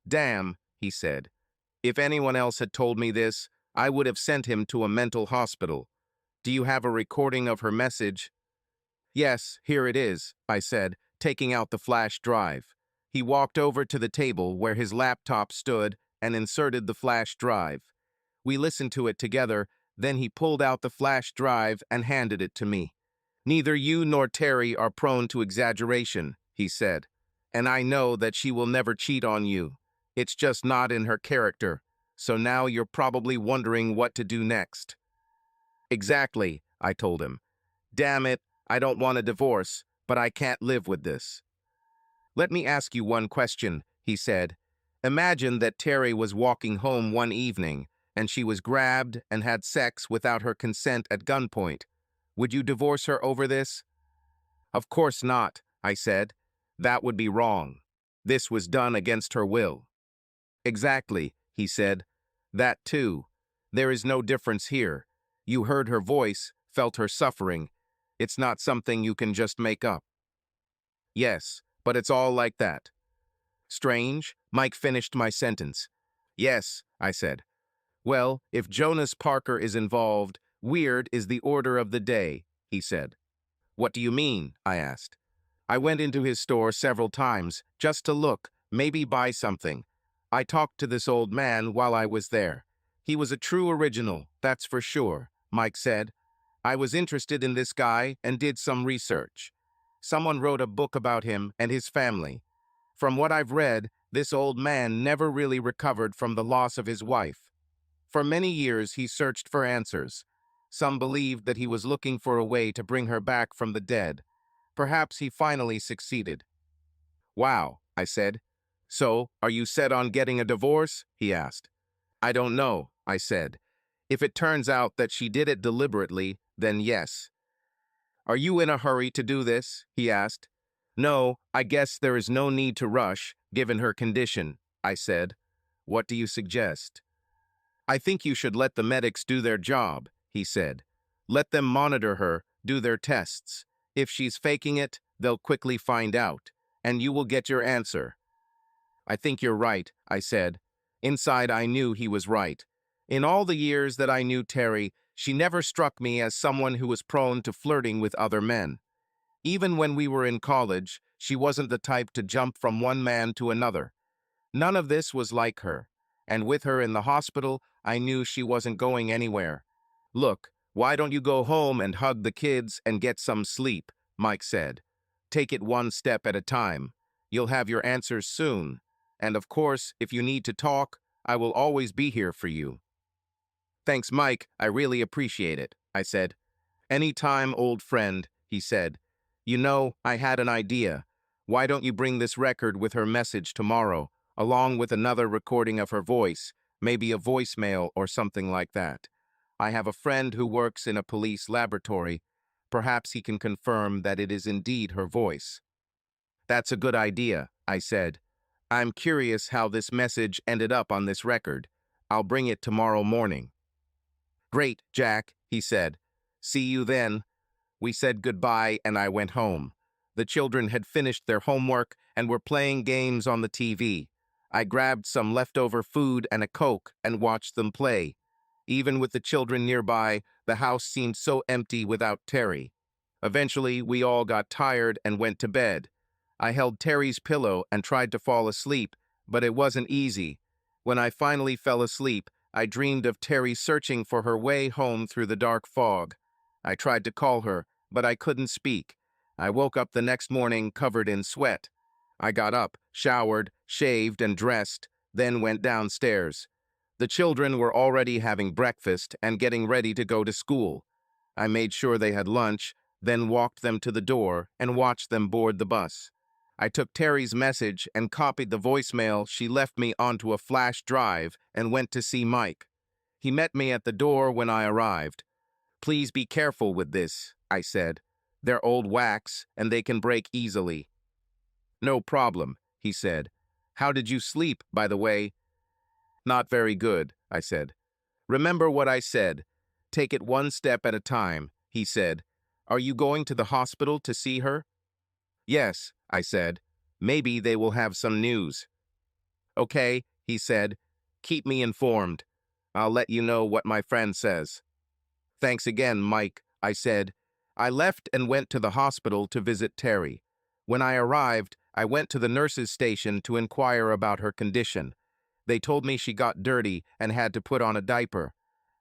[SPEAKER 1] Damn, he said. If anyone else had told me this, I would have sent him to a mental hospital. Do you have a recording of her message? Yes, here it is, I said, taking out the flash drive. He walked over to the table where his laptop stood and inserted the flash drive. We listened to it together, then he pulled out the flash drive and handed it to me. Neither you nor Terry are prone to exaggeration, he said, and I know that she will never cheat on you. It's just not in her character, so now you're probably wondering what to do next. Exactly, I told him. Damn it, I don't want a divorce, but I can't live with this. Let me ask you one question, he said. Imagine that Terry was walking home one evening, and she was grabbed and had sex without her consent at gunpoint. Would you divorce her over this? Of course not, I said. That would be wrong. This was done against her will. Exactly, he said. That too. There is no difference here. You heard her voice, felt her suffering. It's not something you can just make up. Yes, but it's all like that. Strange, Mike finished my sentence. Yes, I said. Well, if Jonas Parker is involved, weird is the order of the day, he said. What do you mean? I asked. I went into his store several times, just to look, maybe buy something. I talked to this old man while I was there. He was a true original, that's for sure, Mike said. I was interested in this guy and did some research. Someone wrote a book about him and his family. From what I've read, this old man never really recovered from the loss of his wife. For many years, he searched for answers. Some believed that he was looking for a way to bring her back from the dead. Perhaps he finally succeeded. Wow, I said. So, are you set on getting a divorce? He asked. I don't know, I said. If it turns out that she did it deliberately, then yes. Are you in a hurry to do this? He asked. No, I guess there is no need to rush, given her condition, I said. What do you suggest? I think you should let the medics do their job, he said. Let them monitor her, do their tests. If she's faking it, they'll quickly find out, and you will get your answer. I think you're right, I said. Inside, I knew he was right. In all the years that I knew Terry, she never struck me as someone who was prone to flirting with other men. Even when we were in college, she wasn't the type to jump from one man to another. None of this was like her, and with her in the hospital, I knew she wasn't going anywhere. Look, why don't you go home and hug the kids and get some sleep, Mike said. Take it one step at a time. You'll have your answers soon. And of course, if you need to talk, I will always be here for you. Thanks, Mike. I really appreciate it, I said. Anytime, old friend, he said. You know, I had an idea. Why don't you bring this record with her message tomorrow, along with another recording of her voice, maybe a voicemail or something like that? I have a friend who works in a police laboratory. Perhaps he can confirm that it is indeed her voice. That's a good idea, I said. I'm curious how this message ended up on this record. I'll bring it tomorrow morning. Great, Jack, he said. See you then. We said goodbye and I went home. The children had finished their homework and were playing games on the TV. I grabbed some leftover food and a Coke and watched them play. Even with the children nearby, the house seemed so empty without Terry. Eventually, we all got tired and went to bed. I held Terry's pillow and tried to fall asleep, but it wasn't easy. When I finally fell asleep, I dreamed of Terry searching for her way home through the dark fog. I tried to call her, but I couldn't speak. I woke up the next morning covered in sweat. I got up, showered, shaved, and dressed, then went downstairs. The children were already having breakfast and getting ready to go to school. I made sure they had lunch, then walked them to the door and watched them board the bus. I took Terry's message and copied the voicemail she left me onto a flash drive and went to see Mike. He met me at the door when I arrived. "Please be careful with this," I said. "They're old wax and they can break easily." "No problem," he said. "How did you sleep, by the way?" "Not very good," I said. "Remember what I said. Take it one step at a time," he said. "Are you going to the hospital to see her?" "Yes," I said. "Maybe they will have some news." "Okay," he said. "Keep me informed. I'll let you know what my friend says." "Thanks again, Mike," I said. I left and went to the hospital to visit Terry. When I arrived, I went to the nurse's station to inquire about her condition. They told me she got dirty and had to put on a diaper.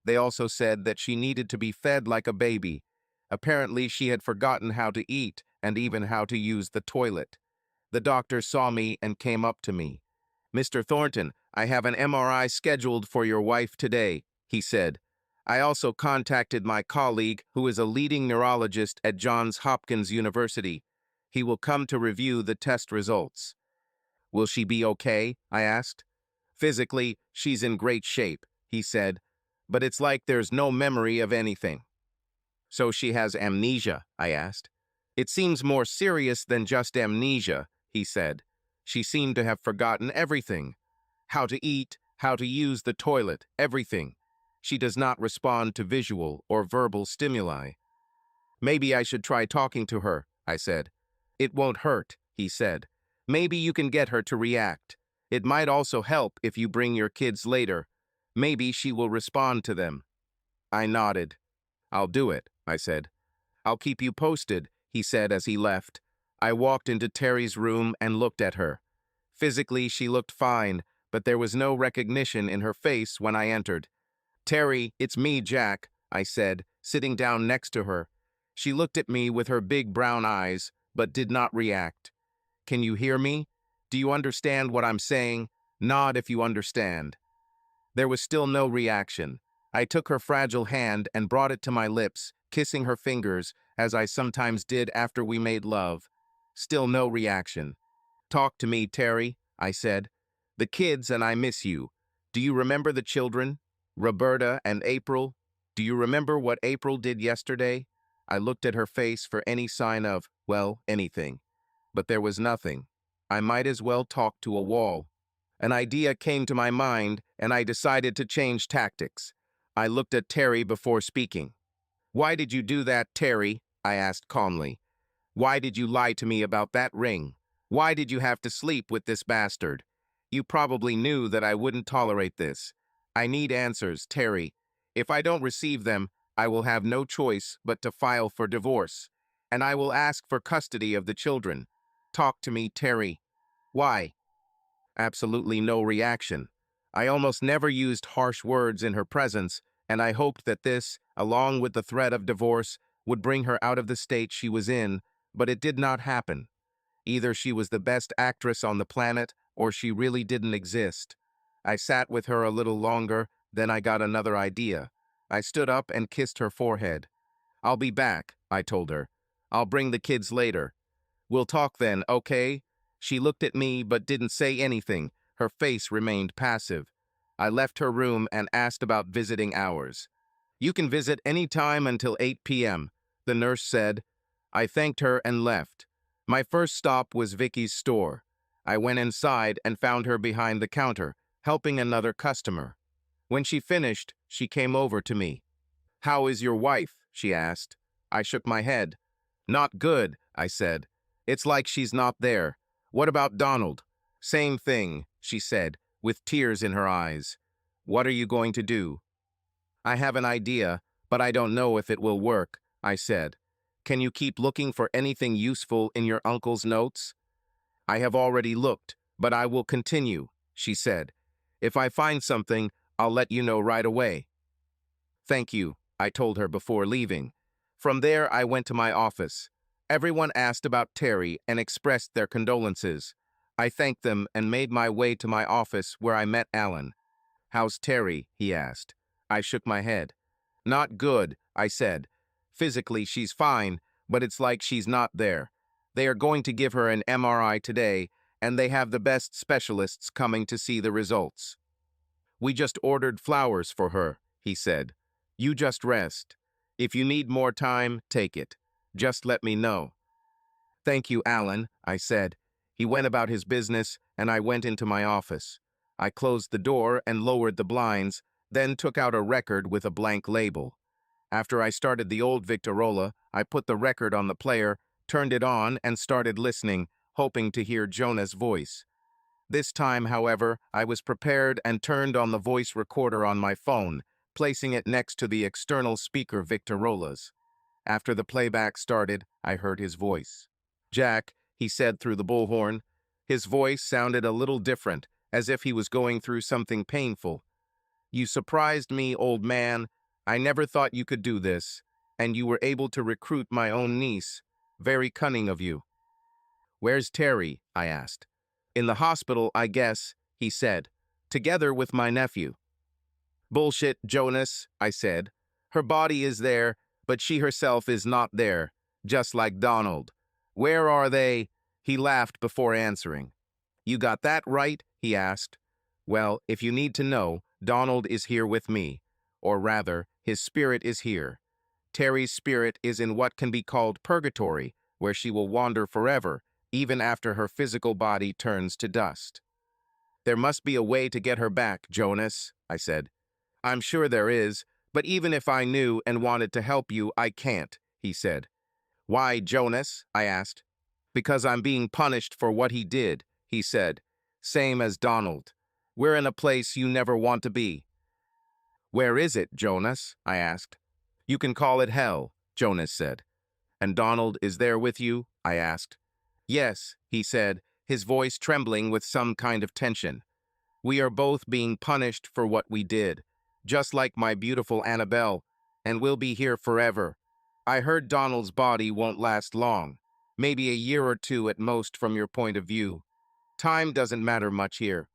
[SPEAKER 1] They also said that she needed to be fed like a baby. Apparently, she had forgotten how to eat and even how to use the toilet. The doctor saw me and came up to me. "Mr. Thornton, I have an MRI scheduled for your wife today," he said. "I also contacted my colleague, who is a leading neurologist at Johns Hopkins University. He will come to review the test results." "Will she be okay?" I asked. "Physically, she's in great shape," he said, "but it's like there's no memory of anything." "So she has amnesia?" I asked. "It seems more serious than just amnesia," he said. "She seemed to have forgotten everything. How to eat, how to use the toilet, everything. She does not respond to visual or verbal stimuli." "Maybe I should try talking to her," I said. "It won't hurt," he said. "Maybe you can get her to react. It might also help if you bring your kids later. Maybe she will respond to them." I nodded. "I'll do it," I said. "I'll keep you posted," he said as he left. I walked into Terry's room and looked at her. Physically, she looked fine, but there was no recognition in her face when I entered. "Terry, it's me, Jack," I said, sitting down next to her. She looked at me with her big brown eyes, but did not react. "Can you hear me? Do you understand what I'm saying? Nod if you understand." There was still no reaction. I took her fragile hand and brought it to my lips, kissing her fingers, as I sometimes did after we made love. Still no reaction. "Talk to me, Terry," I said. "The kids and I miss you. Do you remember the children? Roberta and April? Do you remember what April did yesterday?" I looked at her face for any sign of, well, anything. But there was nothing. I might as well talk to a wall. An idea came to my mind, and I decided to change tactics. I looked at Terry before speaking. "Why did you do that, Terry?" I asked calmly. "Why did you lie to me about that ring? Why did you have to sleep with this bastard? You probably knew that I wouldn't tolerate this. I need answers, Terry. If I don't receive them, I will have no choice but to file for divorce. And I will ask for custody of the children. Talk to me, Terry." "Why?" Absolutely no reaction. I almost never used harsh words in her presence, and I hoped that this, along with the threat of divorce, would bring her out of the state she was in, but it did not happen. Either she was the best actress on the planet, or she really didn't exist. I sat with her a little longer, then I got another idea. I stood up and kissed her forehead. "I'll be back," I told her. "I'll bring the kids later. We'll talk then, okay?" She looked at me but didn't say anything. Her face remained passive. I left her room and asked about visiting hours. "You can visit any time until 8 p.m., the nurse said. I thanked her and left. My first stop was Vicky's store. I went inside and found her behind the counter, helping another customer. When she finished, she came over to me. "How is your wife?" she asked. I shook my head. "Not good," I said. "It's like she's not there. What about Donald?" "Same thing," she said, with tears in her eyes. "What are you going to do?" "I have an idea, but I don't know if it will work," I said. "Can you keep looking for anything useful in your uncle's notes?" "I have already looked, but I will continue," she said. "If I find something, I'll let you know right away." "Thank you," I told her before leaving. From there, I went to my office. Everyone asked about Terry and expressed their condolences. I thanked them and made my way to my office where I met Alan. "How's Terry?" he asked. I shook my head. "Not good," I said. "Physically, she's fine, but it's like she's not there. They are going to give her an MRI today, and they have the best specialists coming to see the results." "We just ordered flowers for her," he said. "You just rest. If you need more time, take it. Just let me know." "Thank you, Alan," I said. He went about his business, and I went into my office. I closed the door and lowered the blinds, then took out a record with a blank label. After I started the old Victorola, I put the record on the player, turned it on, and started listening, hoping to hear Jonah's voice. This time, however, I was prepared and turned on the voice recorder on my phone, placing it next to the external speaker Victorolas. After the playback started, I heard his voice. "Jack," he said through the bullhorn. His voice sounded a little different, as if he was going through something painful. "You surprised me, old man. I never thought you could do this. And you were able to recruit my own niece. Very cunning of you." "Where's Terry?" I asked. "In the hospital, I guess," he said. "Together with my nephew." "Bullshit, Jonas," I said. "Her body is there, but she herself is not there, just like Donald. Where are they?" He laughed before answering. "You got that right?" he asked. "Well, if you need to know, Donald is here with me. Or rather, his spirit is here. Terry's spirit is in what can be called purgatory, where she will wander forever, even after her physical body turns to dust." "There must be a way to get her back, Jonas," I said. "I'm sure there is, but even if I knew and wanted to help you, I can't," he said. "Why, Jonas?" I asked. "Because I'm being punished for what he did," he said. "Same as Donald. We're in a place you never want to be." "Where is it, Jonas?" I asked. "You can call it hell," Jonas said. "And Donald is there with you?" I asked. "Yes," he said, his voice trembling with some kind of tension. "We are both being punished for what we did, just like my beautiful Annabelle, and we'll be here forever. I heard Donald's body won't last long, maybe a year or two at most from your point of view. Time doesn't matter much here."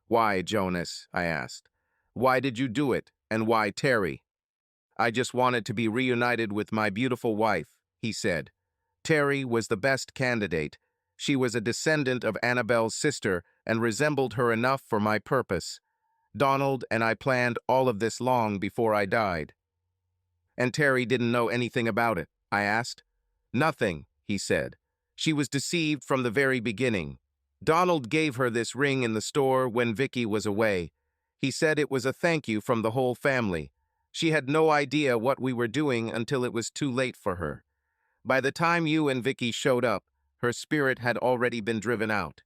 [SPEAKER 1] "Why, Jonas?" I asked. "Why did you do it, and why Terry?" "I just wanted to be reunited with my beautiful wife," he said. "Terry was the best candidate. She was a descendant of Annabelle's sister and resembled her enough for my purpose. Donald and I planned all of this long before I died." "And Terry didn't know anything about it?" I asked. "Nothing," he said. "She was deceived from the very beginning. Donald gave her this ring in the store when Vicky was away. He said it was a thank you from the whole family. She had no idea what we were doing until it was too late for her. By the time you and Vicky showed up, her spirit had already been driven out."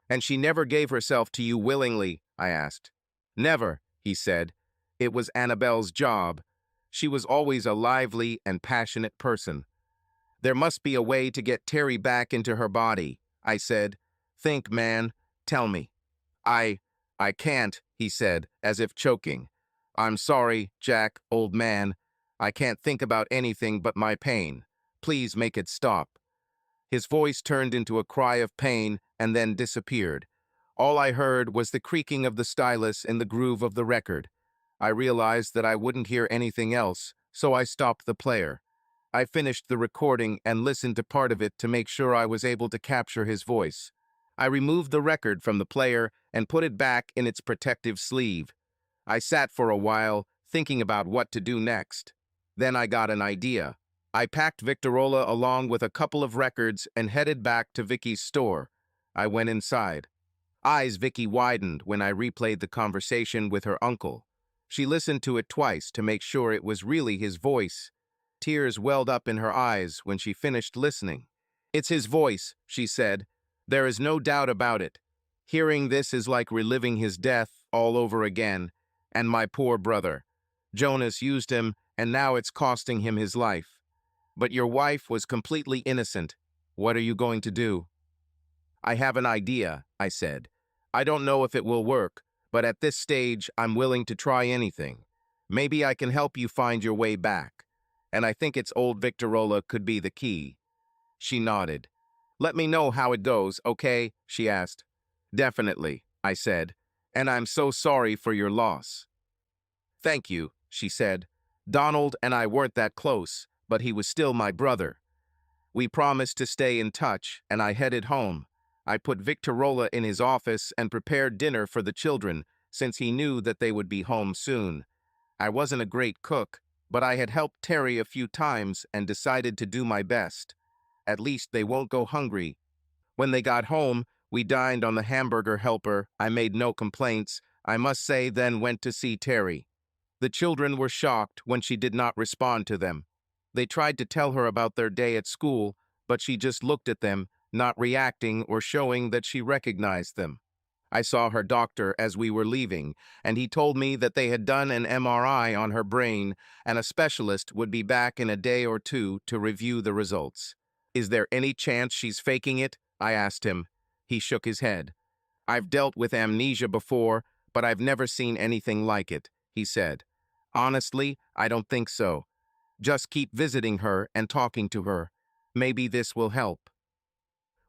[SPEAKER 1] "And she never gave herself to you willingly?" I asked. "Never," he said. "It was Annabelle's job. She was always a lively and passionate person." "There must be a way to get Terry back into her body," I said. "Think, man. Tell me." I can't," he said, as if choking. "I'm sorry, Jack, old man. I can't think about anything but my pain. Please make it stop." His voice turned into a cry of pain and then disappeared. All I heard was the creaking of the stylus in the groove of the record. I realized that I wouldn't hear anything else, so I stopped the player. I finished the recording and listened to part of it to make sure I was able to capture his voice. I removed the record from the player and put it back in its protective sleeve. I sat for a while, thinking about what to do next. Then I got an idea. I packed Victorola along with a couple of records and headed back to Vicky's store. I went inside. Eyes Vicky widened when I replayed the conversation with her uncle. She listened to it twice to make sure it was really his voice. Tears welled up in her eyes when she finished listening. "It's his voice," she said. "There is no doubt about it. Hearing this is like reliving his death all over again. And my poor brother. Jonas used him, and now it's costing him his life. But your wife was completely innocent. What are you going to do?" "I have an idea," I said. "I don't know if it will work, but at this stage, I'm willing to try anything. Maybe I can help you find your way back. And I think it's old Victorola could be the key." She nodded. "Let me know how it goes, okay?" she asked. "Definitely," I said. and I'm so sorry for your loss. Thank you, she said. Donald and I weren't that close, but he was still my brother. We promised to stay in touch, and I headed home. I put Victorola in his office and prepared dinner for the children, since he knew that they would be home soon. I wasn't a great cook, but I had helped Terry a few times and decided to do my best. At least they won't go hungry. When they got home, we dined on the hamburger helper. I made no complaints. I must say, then went to see Terry. The children were shocked when she did not respond to them. They tried to tell her about their day at school, but she just looked at them, not reacting or showing that she recognized them. I saw her doctor as we were leaving, and he told me that they had done an MRI on her brain, and a specialist would be back in a day or two to review the results. Is there any chance she's faking it? I asked him. He shook his head. I've dealt with amnesia before, but I've never seen anything like it, he said. Honestly, I don't think so. Just keep visiting her and talking to her. Maybe this will help.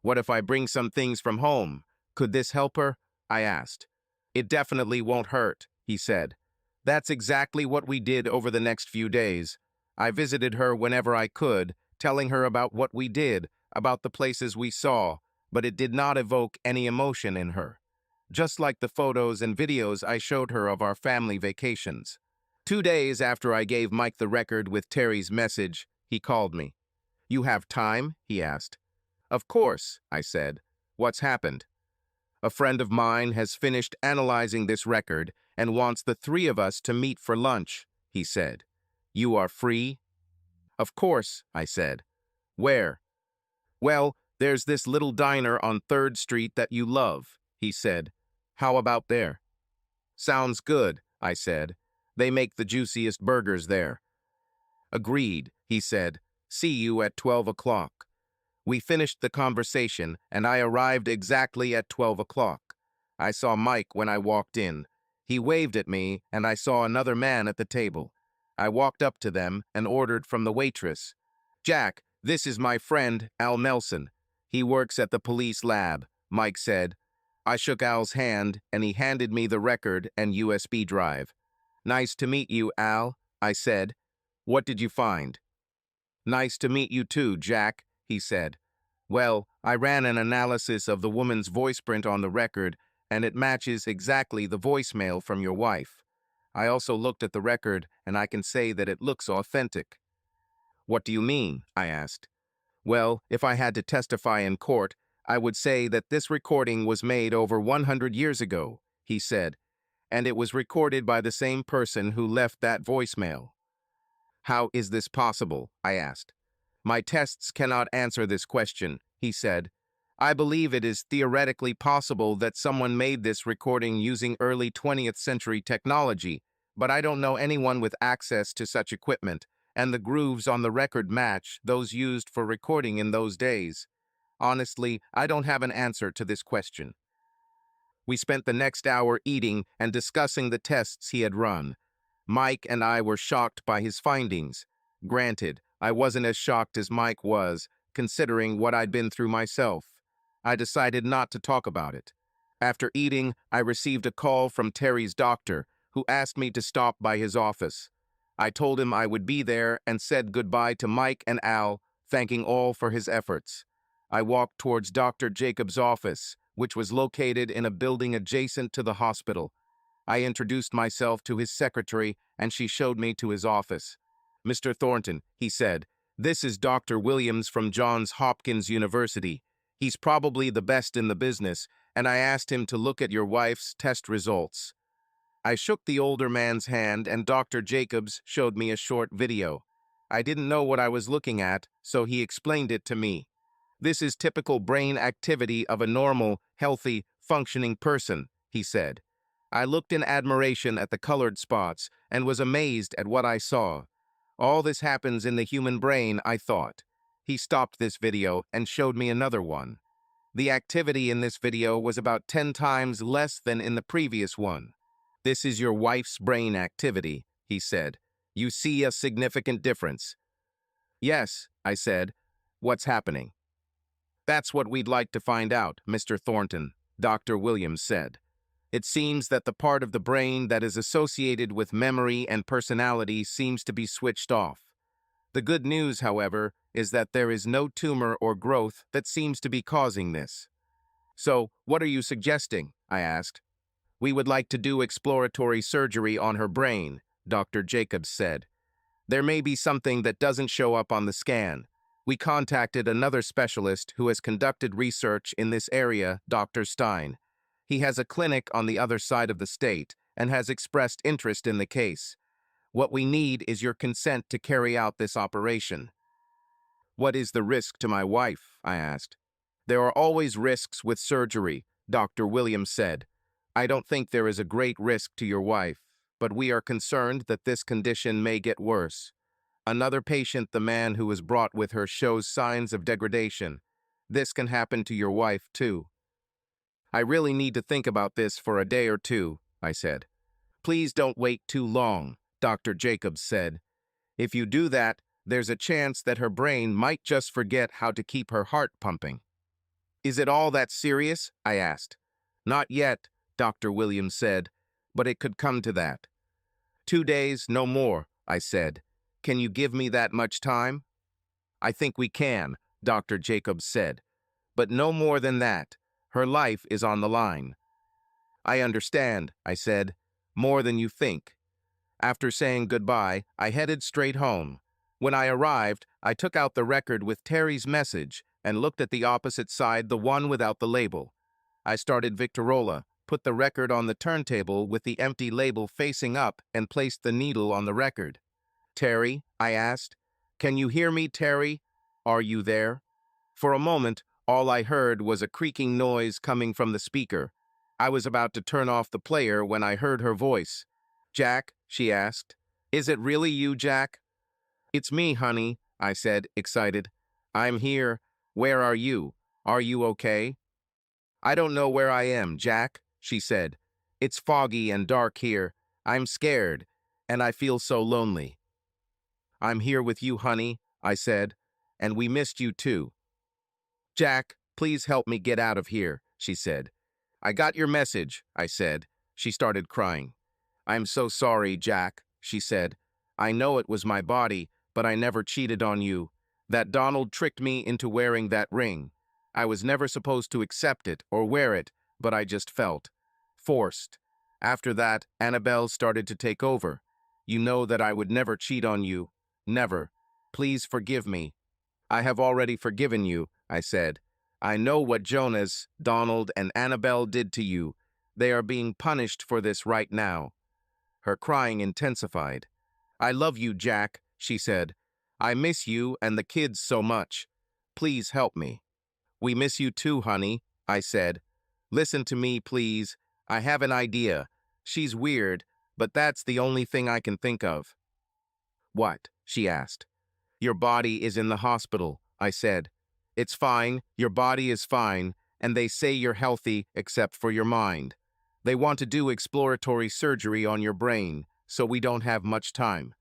[SPEAKER 1] What if I bring some things from home? Could this help her? I asked. It definitely won't hurt, he said. That's exactly what we did over the next few days. I visited her whenever I could, telling her about what we did, about the places we saw, but it did not evoke any emotion in her. Just like the photos and videos I showed her of our family vacations. 2 days after I gave Mike the record with Terry's message, he called me. You have time? He asked. Of course, I said. What's happened? A friend of mine has finished analyzing this record and wants the 3 of us to meet for lunch, he said. You are free? Of course, I said. Where? Well, there's this little diner on 3rd Street that you love, he said. How about there? Sounds good, I said. They make the juiciest burgers there. Agreed, he said. See you at 12 o'clock. We finished the conversation, and I arrived exactly at 12 o'clock. I saw Mike when I walked in. He waved at me, and I saw another man at the table. I walked up to them and ordered from the waitress. Jack, this is my friend, Al Nelson. He works at the police lab, Mike said. I shook Al's hand, and he handed me the record and USB drive. Nice to meet you, Al, I said. What did you find? Nice to meet you too, Jack, he said. Well, I ran an analysis of the woman's voice print on the record, and it matches exactly the voicemail from your wife. I also looked at the record, and I can say that it looks authentic. What do you mean? I asked. Well, if I had to testify in court, I would say that this recording was made over 100 years ago, he said, and it was recorded by the same person who left that voicemail. How is this possible? I asked. My tests cannot answer this question, he said. I believe it is theoretically possible that someone made this recording using early 20th century technology, but I don't know anyone with access to such equipment, and the grooves on the record match those used for recording in those days. Honestly, I don't have an answer to this question. We spent the next hour eating and discussing the tests he had run. Mike and I were shocked by his findings. Granted, I wasn't as shocked as Mike was, considering what I'd been through myself. I decided not to talk about it. After eating, I received a call from Terry's doctor, who asked me to stop by his office. I told him I would be there and said goodbye to Mike and Al, thanking all for his efforts. I walked towards Dr. Jacobs' office, which was located in a building adjacent to the hospital. I introduced myself to his secretary, and she showed me to his office. Mr. Thornton, he said, this is Dr. Williams from Johns Hopkins University. He's probably the best in the business, and I asked him to look at your wife's test results. I shook the older man's hand, and Dr. Jacobs showed me a short video. I didn't know what I was looking at, so he explained it to me. This is typical brain activity of a normal, healthy, functioning person, he said. I looked in admiration at the colored spots and was amazed at what I saw. All this happens in the human brain, I thought. He stopped this video and showed me another one. The activity in this video was about 10 times less than in the previous one. This is your wife's brain activity, he said. You see a significant difference. Yes, I said. What's happening? That's what we'd like to find out, Mr. Thornton, Dr. Williams said. It seems that the part of the brain that is associated with memory and personality seems to be switched off. The good news, however, is that there is no tumor or growth that seems to be causing this. So, what are you suggesting? I asked. We would like to do exploratory surgery on her brain, Dr. Jacobs said. There may be something that doesn't show up on the scan. We contacted another specialist who has conducted research in this area, Dr. Stein. He has a clinic on the other side of the state and has expressed interest in the case. What we need is your consent to carry out this operation. What is the risk to my wife? I asked. There are always risks with surgery, Dr. Williams said. I don't think there is a great risk to your wife, but we are concerned that this condition may get worse. Another patient, the man who was brought with her, shows signs of degradation. This can happen to your wife, too. I really need to think about this for a day or two, I said. Please don't wait too long, Dr. Jacobs said. If you do that, there's a chance that her brain might just forget how to keep her heart pumping. Is it all that serious? I asked. Not yet, Dr. Williams said, but it could come to that. 2 days, no more, I said. Can you give me that much time? I think we can, Dr. Jacobs said, but no more than that. Her life is on the line. I understand, I said, more than you think. After saying goodbye, I headed straight home. When I arrived, I took out the record with Terry's message and looked at the opposite side, the one without the label. I started Victorola, put the record on the turntable with the empty label facing up, and placed the needle on the record. Terry, I asked. Can you hear me, Terry? Are you there? For a moment, all I heard was a creaking noise coming from the speaker. I was about to turn off the player when I heard her voice. Jack, she asked. Is it really you, Jack? It's me, honey, I said, excited. I'm here. Where are you? Are you okay? I don't know where I am, Jack, she said. It's foggy and dark here. I'm scared, and I feel so lonely. I'm here with you, honey, I said, and we missed you too. Jack, please help me get out of here, she said. I got your message, I said. She started crying. I'm so sorry, Jack, she said. I know it was my body, but I never cheated on you. That Donald tricked me into wearing that ring. I was never supposed to accept it or wear it, but I just felt forced. After that, Annabelle started to take over. You know that I would never cheat on you. Never. Please forgive me. I have already forgiven you, I said. I know what Jonas, Donald, and Annabelle did to you. They are being punished for this right now. Her crying intensified. I love you, Jack, she said. I miss you and the kids so much. Please help me. We miss you too, honey, I said. Listen to me, please. I have an idea. She's weird, but that's the only thing I can think of. What? She asked. Your body is in the hospital, I said. It's fine, your body is fine, and they say you're healthy except for your mind. They want to do exploratory surgery on your brain, so we don't have much time.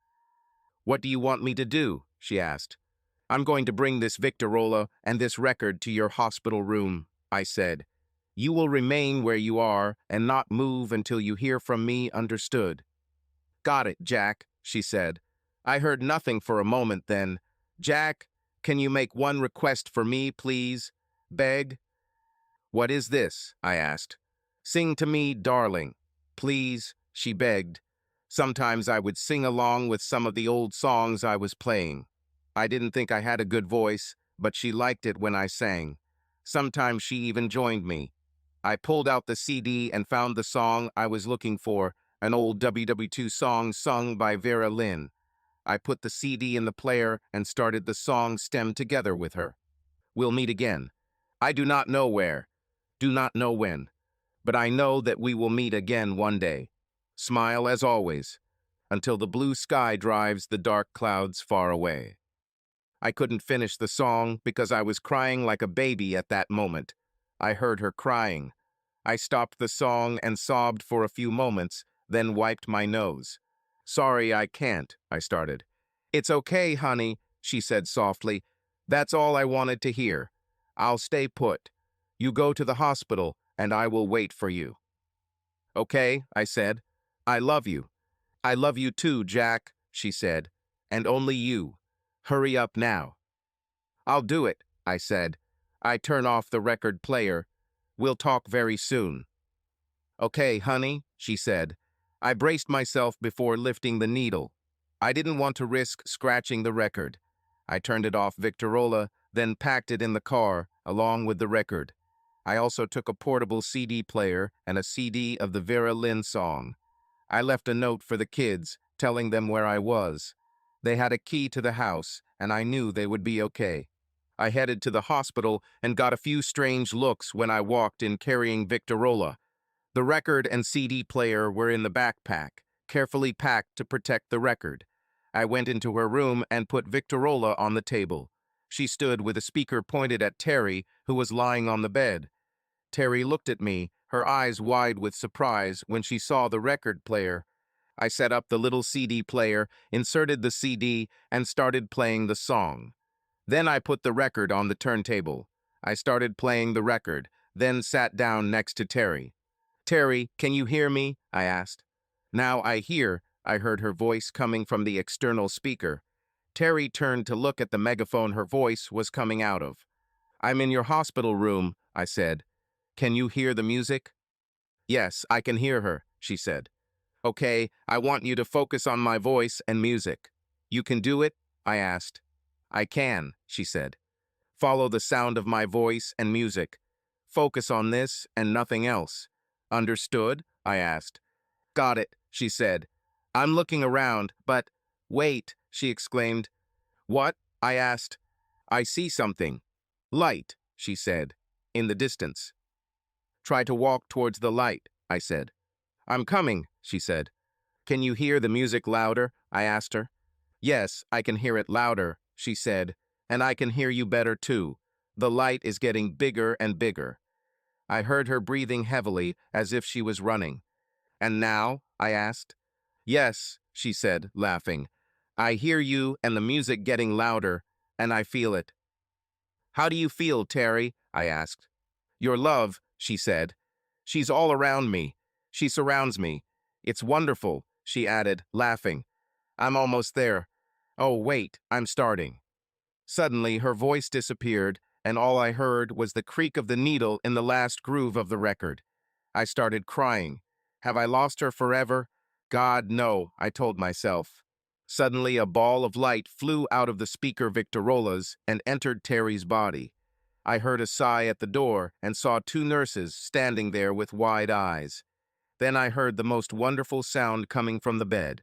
[SPEAKER 1] What do you want me to do? She asked. I'm going to bring this Victorola and this record to your hospital room, I said. You will remain where you are and not move until you hear from me, understood? Got it, Jack, she said. I heard nothing for a moment then. Jack, can you make one request for me, please? Beg? What is this? I asked. Sing to me, darling. Please, she begged. Sometimes I would sing along with some of the old songs I was playing. I didn't think I had a good voice, but she liked it when I sang. Sometimes she even joined me. I pulled out the CD and found the song I was looking for, an old WW2 song sung by Vera Lynn. I put the CD in the player and started the song stem together with her. We'll meet again. I do not know where, do not know when, but I know that we will meet again one day. Smile as always, until the blue sky drives the dark clouds far away. I couldn't finish the song because I was crying like a baby at that moment. I heard her crying. I stopped the song and sobbed for a few moments, then wiped my nose. Sorry, I can't, I started. It's okay, honey, she said softly. That's all I wanted to hear. I'll stay put. You go to the hospital, and I will wait for you. Okay, I said. I love you. I love you too, Jack, she said. And only you. Hurry up now. I'll do it, I said. I turn off the record player. We'll talk very soon. Okay, honey, she said. I braced myself before lifting the needle. I didn't want to risk scratching the record. I turned it off Victorola, then packed it in the car, along with the record. I also took a portable CD player and a CD of the Vera Lynn song. I left a note for the kids, telling them where I was. They had a key to the house, and I knew they would be okay. I headed to the hospital and got a few strange looks when I walked in carrying Victorola. The record and CD player were in the backpack, carefully packed to protect the record. I went into her room and put Victorola on the table. She stood with a speaker pointed at Terry, who was lying on the bed. Terry looked at me, her eyes wide with surprise when she saw the record player. I set up the little CD player, inserted the CD, and started playing the song. Then I put the record on the turntable. I started playing the record, then sat down next to Terry. Terry, can you hear me? I asked. Now I hear, I heard her voice coming from the external speaker. Terry turned to look at the megaphone her voice was coming out of. I'm in your hospital room, I said. Can you hear the music? Yes, I can hear her, she said. Okay, I want you to focus on my voice and music. You can do it? I asked. I can, she said. Follow the sound of my voice and music. Focus on this and nothing else. Understood? I asked. Got it, she said. I'm looking around, but... Wait, she exclaimed. What? I asked. I see something. Light, she said, in the distance. Try to walk towards the light, I said. I'm coming, she said. Can you hear the music louder? I asked her. Yes, I can hear it louder, she said, and I can hear you better too. The light is getting bigger and bigger. I heard her breathing heavily, as if she was running. And now? I asked. Yes, she said, laughing. I hear you and the music getting louder, and I feel it. How do you feel, Terry? I asked. Your love, she said. She's all around me. She surrounds me. It's wonderful, she added, laughing. I'm almost there. Oh, wait, I'm starting. Suddenly, her voice disappeared, and all I heard was the creak of the needle in the last groove of the record. I started crying. Have I lost her forever? God, no, I told myself. Suddenly, a ball of light flew out of the speaker Victorola's and entered Terry's body. I heard a sigh at the door and saw two nurses standing there with wide eyes. Then I heard the most wonderful sound coming from the bed.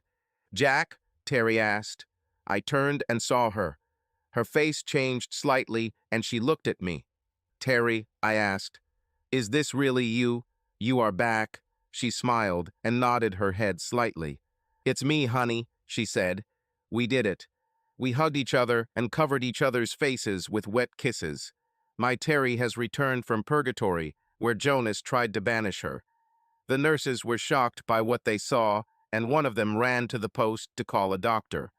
[SPEAKER 1] Jack? Terry asked. I turned and saw her. Her face changed slightly, and she looked at me. Terry, I asked, is this really you? You are back. She smiled and nodded her head slightly. It's me, honey, she said. We did it. We hugged each other and covered each other's faces with wet kisses. My Terry has returned from purgatory, where Jonas tried to banish her. The nurses were shocked by what they saw, and one of them ran to the post to call a doctor.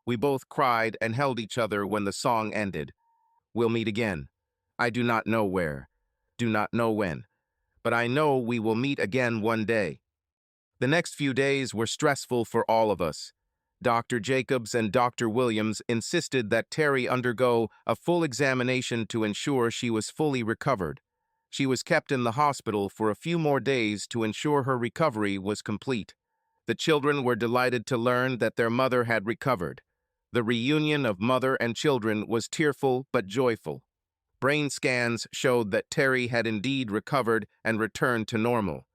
[SPEAKER 1] We both cried and held each other when the song ended. We'll meet again. I do not know where, do not know when, but I know we will meet again one day. The next few days were stressful for all of us. Dr. Jacobs and Dr. Williams insisted that Terry undergo a full examination to ensure she was fully recovered. She was kept in the hospital for a few more days to ensure her recovery was complete. The children were delighted to learn that their mother had recovered. The reunion of mother and children was tearful but joyful. Brain scans showed that Terry had indeed recovered and returned to normal.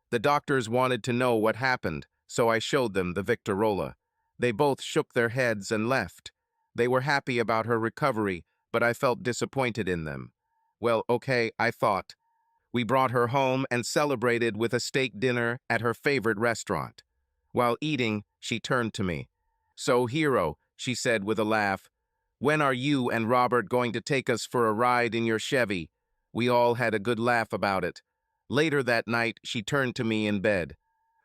[SPEAKER 1] The doctors wanted to know what happened, so I showed them the Victorola. They both shook their heads and left. They were happy about her recovery, but I felt disappointed in them. Well, okay, I thought. We brought her home and celebrated with a steak dinner at her favorite restaurant. While eating, she turned to me. So, Hero, she said with a laugh, when are you and Robert going to take us for a ride in your Chevy? We all had a good laugh about it. Later that night, she turned to me in bed.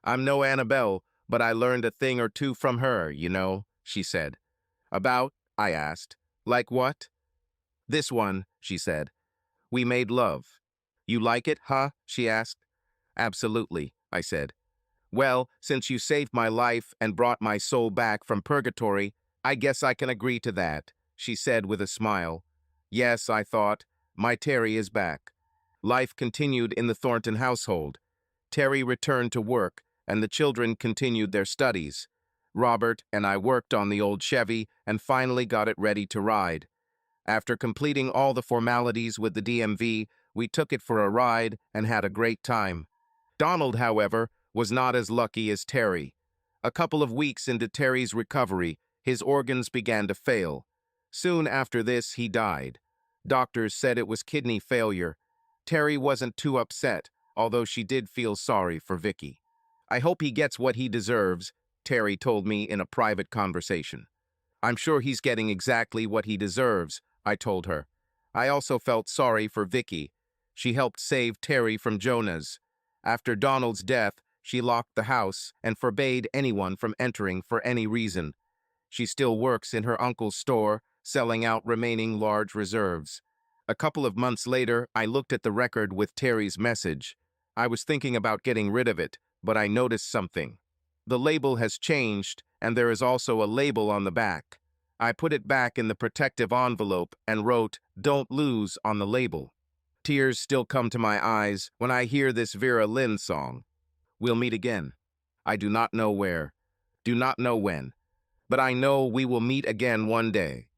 [SPEAKER 1] I'm no Annabelle, but I learned a thing or two from her, you know, she said. About? I asked. Like what? This one, she said. We made love. You like it, huh? She asked. Absolutely. I said. Well, since you saved my life and brought my soul back from purgatory, I guess I can agree to that, she said with a smile. Yes, I thought, my Terry is back. Life continued in the Thornton household. Terry returned to work, and the children continued their studies. Robert and I worked on the old Chevy and finally got it ready to ride. After completing all the formalities with the DMV, we took it for a ride and had a great time. Donald, however, was not as lucky as Terry. A couple of weeks into Terry's recovery, his organs began to fail. Soon after this, he died. Doctors said it was kidney failure. Terry wasn't too upset, although she did feel sorry for Vicky. I hope he gets what he deserves, Terry told me in a private conversation. I'm sure he's getting exactly what he deserves, I told her. I also felt sorry for Vicky. She helped save Terry from Jonah's. After Donald's death, she locked the house and forbade anyone from entering for any reason. She still works in her uncle's store, selling out remaining large reserves. A couple of months later, I looked at the record with Terry's message. I was thinking about getting rid of it, but I noticed something. The label has changed, and there is also a label on the back. I put it back in the protective envelope and wrote, "Don't lose" on the label. Tears still come to my eyes when I hear this Vera Lynn song. We'll meet again. I do not know where, do not know when, but I know we will meet again one day.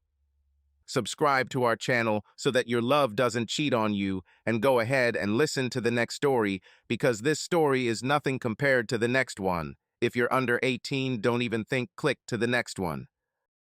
[SPEAKER 1] Subscribe to our channel so that your love doesn't cheat on you, and go ahead and listen to the next story, because this story is nothing compared to the next one. If you're under 18, don't even think, click to the next one.